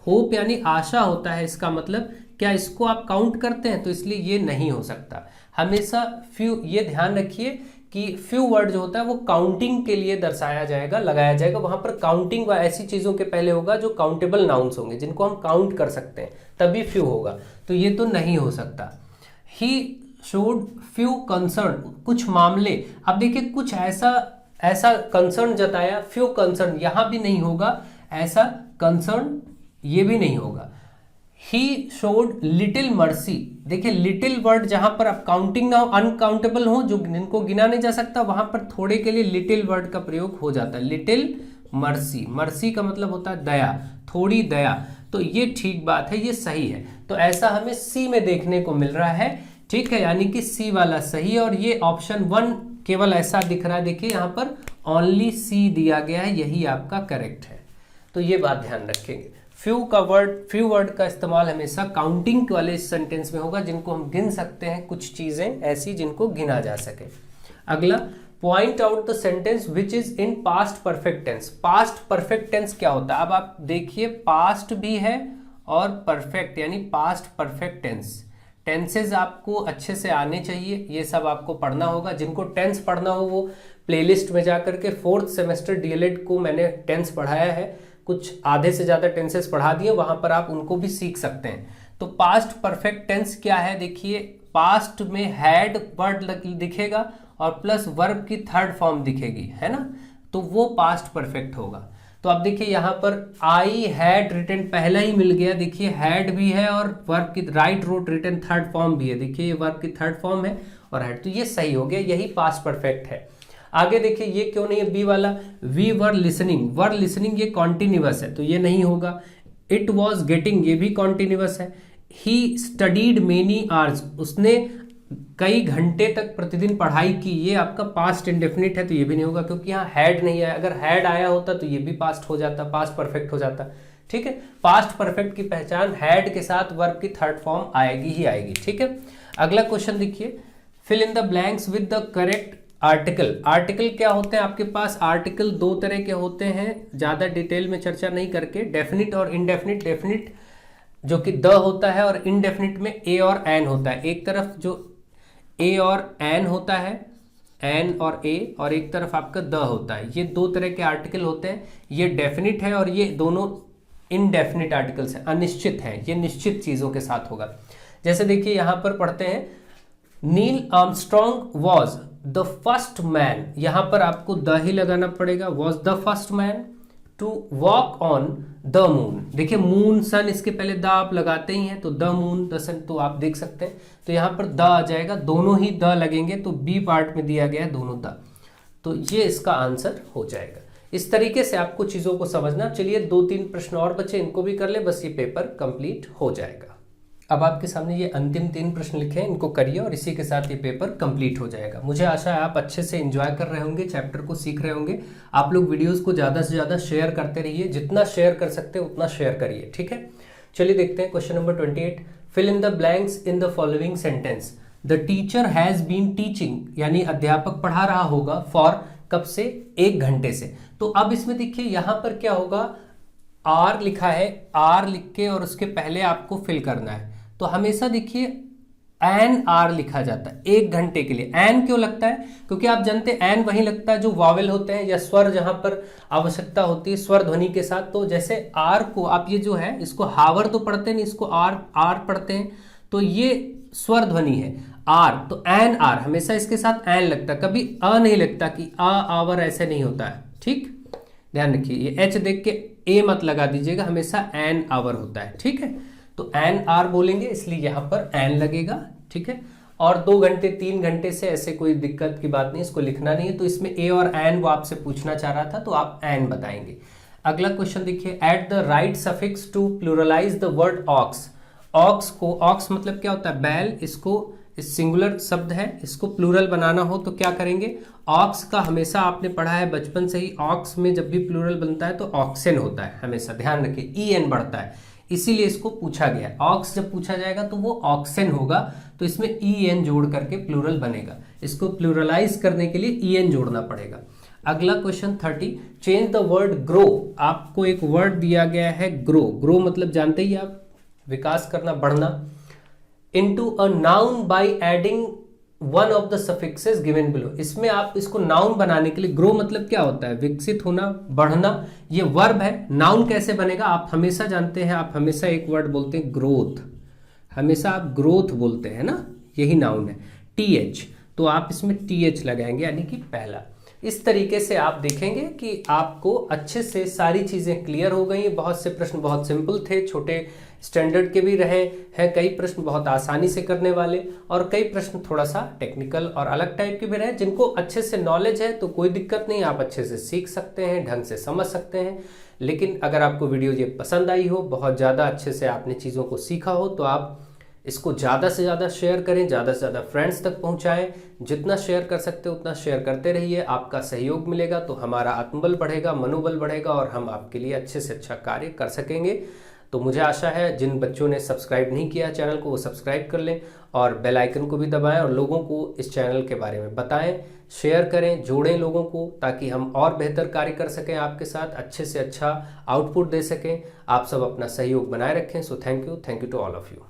होप यानी आशा होता है, इसका मतलब क्या इसको आप काउंट करते हैं, तो इसलिए ये नहीं हो सकता। हमेशा फ्यू, ये ध्यान रखिए कि फ्यू वर्ड जो होता है वो काउंटिंग के लिए दर्शाया जाएगा, लगाया जाएगा, वहां पर काउंटिंग व ऐसी चीजों के पहले होगा जो काउंटेबल नाउन्स होंगे, जिनको हम काउंट कर सकते हैं, तभी फ्यू होगा, तो ये तो नहीं हो सकता। ही शोड फ्यू कंसर्न, कुछ मामले, अब देखिए कुछ ऐसा कंसर्न जताया, फ्यू कंसर्न यहां भी नहीं होगा, ऐसा कंसर्न ये भी नहीं होगा। ही शोड लिटिल मर्सी, देखिए लिटिल वर्ड जहां पर आप काउंटिंग ना हो, अनकाउंटेबल हो, जो जिनको गिना नहीं जा सकता, वहां पर थोड़े के लिए लिटिल वर्ड का प्रयोग हो जाता है। लिटिल मर्सी, मर्सी का मतलब होता है दया, थोड़ी दया, तो ये ठीक बात है, ये सही है। तो ऐसा हमें सी में देखने को मिल रहा है, ठीक है, यानी कि सी वाला सही है। और ये ऑप्शन 1 केवल ऐसा दिख रहा है, देखिए यहां पर ओनली सी दिया गया है, यही आपका करेक्ट है। तो ये बात ध्यान रखेंगे, फ्यू वर्ड का इस्तेमाल हमेशा काउंटिंग वाले सेंटेंस में होगा, जिनको हम गिन सकते हैं, कुछ चीजें ऐसी जिनको गिना जा सके। अगला, point out the sentence which is in past perfect tense. Past perfect tense क्या होता है, अब आप देखिए पास्ट भी है और परफेक्ट, यानी पास्ट परफेक्ट टेंस। टेंसेज आपको अच्छे से आने चाहिए, ये सब आपको पढ़ना होगा। जिनको टेंस पढ़ना हो वो प्लेलिस्ट में जाकर के 4th सेमेस्टर डीएलएड को मैंने टेंस पढ़ाया है, कुछ आधे से ज्यादा टेंसेस पढ़ा दिए, वहां पर आप उनको भी सीख सकते हैं। तो पास्ट परफेक्ट टेंस क्या है, देखिए पास्ट में हैड वर्ड दिखेगा और प्लस वर्ब की 3rd फॉर्म दिखेगी, है ना, तो वो पास्ट परफेक्ट होगा। तो अब देखिए यहाँ पर आई हैड रिटन पहला ही मिल गया, देखिए हैड भी है और वर्ब की right road written 3rd form भी है, देखिए ये वर्ब की 3rd फॉर्म है और हैड, तो ये सही हो गया, यही पास्ट परफेक्ट है। आगे देखिए ये क्यों नहीं है, बी वाला, वी वर लिसनिंग ये कॉन्टिन्यूअस है, तो ये नहीं होगा। इट वॉज गेटिंग, ये भी कॉन्टिन्यूअस है। ही स्टडीड मेनी आवर्स, उसने कई घंटे तक प्रतिदिन पढ़ाई की, ये आपका पास्ट इंडेफिनिट है, तो ये भी नहीं होगा, क्योंकि यहाँ हैड नहीं आया। अगर हैड आया होता तो ये भी पास्ट हो जाता, पास्ट परफेक्ट हो जाता। ठीक है, पास्ट परफेक्ट की पहचान हैड के साथ वर्ब की 3rd फॉर्म आएगी ही आएगी। ठीक है, अगला क्वेश्चन देखिए, fill in the blanks with the correct article. Article क्या होते हैं आपके पास, आर्टिकल 2 तरह के होते हैं, ज्यादा डिटेल में चर्चा नहीं करके, डेफिनिट और इनडेफिनिट। डेफिनिट जो कि द होता है और इनडेफिनिट में ए और एन होता है। एक तरफ जो ए और एन होता है, एन और ए, और एक तरफ आपका द होता है, ये 2 तरह के आर्टिकल होते हैं। ये डेफिनिट है और ये दोनों इनडेफिनिट आर्टिकल्स हैं, अनिश्चित हैं, ये निश्चित चीजों के साथ होगा। जैसे देखिए यहां पर पढ़ते हैं, Neil Armstrong was the first man, यहां पर आपको द ही लगाना पड़ेगा, was the first man to walk on the moon. देखिए मून सन, इसके पहले द आप लगाते ही हैं, तो द मून द सन, तो आप देख सकते हैं, तो यहां पर द आ जाएगा, दोनों ही द लगेंगे, तो बी पार्ट में दिया गया है दोनों द, तो ये इसका आंसर हो जाएगा। इस तरीके से आपको चीजों को समझना। चलिए 2-3 प्रश्न और बचे, इनको भी कर ले, बस ये पेपर कंप्लीट हो जाएगा। अब आपके सामने ये अंतिम 3 प्रश्न लिखे हैं, इनको करिए और इसी के साथ ये पेपर कंप्लीट हो जाएगा। मुझे आशा है आप अच्छे से एंजॉय कर रहे होंगे, चैप्टर को सीख रहे होंगे। आप लोग वीडियोस को ज़्यादा से ज़्यादा शेयर करते रहिए, जितना शेयर कर सकते हैं उतना शेयर करिए, ठीक है। चलिए देखते हैं question number 28, fill in the blanks in the following sentence. The teacher has been teaching, यानी अध्यापक पढ़ा रहा होगा, फॉर कब से, 1 घंटे से। तो अब इसमें देखिए यहाँ पर क्या होगा, आर लिखा है, आर लिख के और उसके पहले आपको फिल करना है। तो हमेशा देखिए एन आर लिखा जाता है 1 घंटे के लिए। एन क्यों लगता है? क्योंकि आप जानते हैं एन वही लगता है जो वावेल होते हैं या स्वर जहां पर आवश्यकता होती है स्वर ध्वनि के साथ। तो जैसे आर को आप ये जो है इसको हावर तो पढ़ते नहीं, इसको आर आर पढ़ते हैं, तो ये स्वर ध्वनि है आर। तो एन आर हमेशा इसके साथ एन लगता है, कभी अ नहीं लगता कि आ आवर, ऐसे नहीं होता है। ठीक, ध्यान रखिए, ये एच देख के ए मत लगा दीजिएगा, हमेशा एन आवर होता है। ठीक है, तो एन आर बोलेंगे इसलिए यहां पर एन लगेगा। ठीक है, और 2 घंटे 3 घंटे से ऐसे कोई दिक्कत की बात नहीं, इसको लिखना नहीं है। तो इसमें ए और एन वो आपसे पूछना चाह रहा था, तो आप एन बताएंगे। अगला क्वेश्चन देखिए, add the right suffix to pluralize the word ox. Ox को, ऑक्स मतलब क्या होता है? बैल। इसको, इस सिंगुलर शब्द है, इसको प्लूरल बनाना हो तो क्या करेंगे? ऑक्स का हमेशा आपने पढ़ा है बचपन से ही, ऑक्स में जब भी प्लूरल बनता है तो ऑक्सेन होता है, हमेशा ध्यान रखिए, ई एन बढ़ता है, इसीलिए इसको पूछा गया। ऑक्स जब पूछा जाएगा तो वो ऑक्सेन होगा, तो इसमें ई एन जोड़ करके प्लूरल बनेगा। इसको प्लूरलाइज करने के लिए ई एन जोड़ना पड़ेगा। अगला question 30, change the word grow. आपको एक वर्ड दिया गया है ग्रो। ग्रो मतलब जानते ही आप, विकास करना, बढ़ना। Into a noun by adding one of the suffixes given below. इसमें आप इसको नाउन बनाने के लिए, ग्रो मतलब क्या होता है? विकसित होना, बढ़ना, ये वर्ब है। नाउन कैसे बनेगा? आप हमेशा जानते हैं, आप हमेशा एक वर्ड बोलते हैं ग्रोथ, हमेशा आप ग्रोथ बोलते हैं ना, यही नाउन है। टीएच, तो आप इसमें टीएच लगाएंगे, यानी कि पहला। इस तरीके से आप देखेंगे कि आपको अच्छे से सारी चीजें क्लियर हो गई। बहुत से प्रश्न बहुत सिंपल थे, छोटे स्टैंडर्ड के भी रहे हैं, कई प्रश्न बहुत आसानी से करने वाले, और कई प्रश्न थोड़ा सा टेक्निकल और अलग टाइप के भी रहे। जिनको अच्छे से नॉलेज है तो कोई दिक्कत नहीं, आप अच्छे से सीख सकते हैं, ढंग से समझ सकते हैं। लेकिन अगर आपको वीडियो ये पसंद आई हो, बहुत ज़्यादा अच्छे से आपने चीज़ों को सीखा हो, तो आप इसको ज़्यादा से ज़्यादा शेयर करें, ज़्यादा से ज़्यादा फ्रेंड्स तक पहुंचाएं। जितना शेयर कर सकते हो उतना शेयर करते रहिए, आपका सहयोग मिलेगा तो हमारा आत्मबल बढ़ेगा, मनोबल बढ़ेगा, और हम आपके लिए अच्छे से अच्छा कार्य कर सकेंगे। तो मुझे आशा है जिन बच्चों ने सब्सक्राइब नहीं किया चैनल को वो सब्सक्राइब कर लें, और बेल आइकन को भी दबाएं, और लोगों को इस चैनल के बारे में बताएं, शेयर करें, जोड़ें लोगों को, ताकि हम और बेहतर कार्य कर सकें, आपके साथ अच्छे से अच्छा आउटपुट दे सकें। आप सब अपना सहयोग बनाए रखें। So thank you to all of you.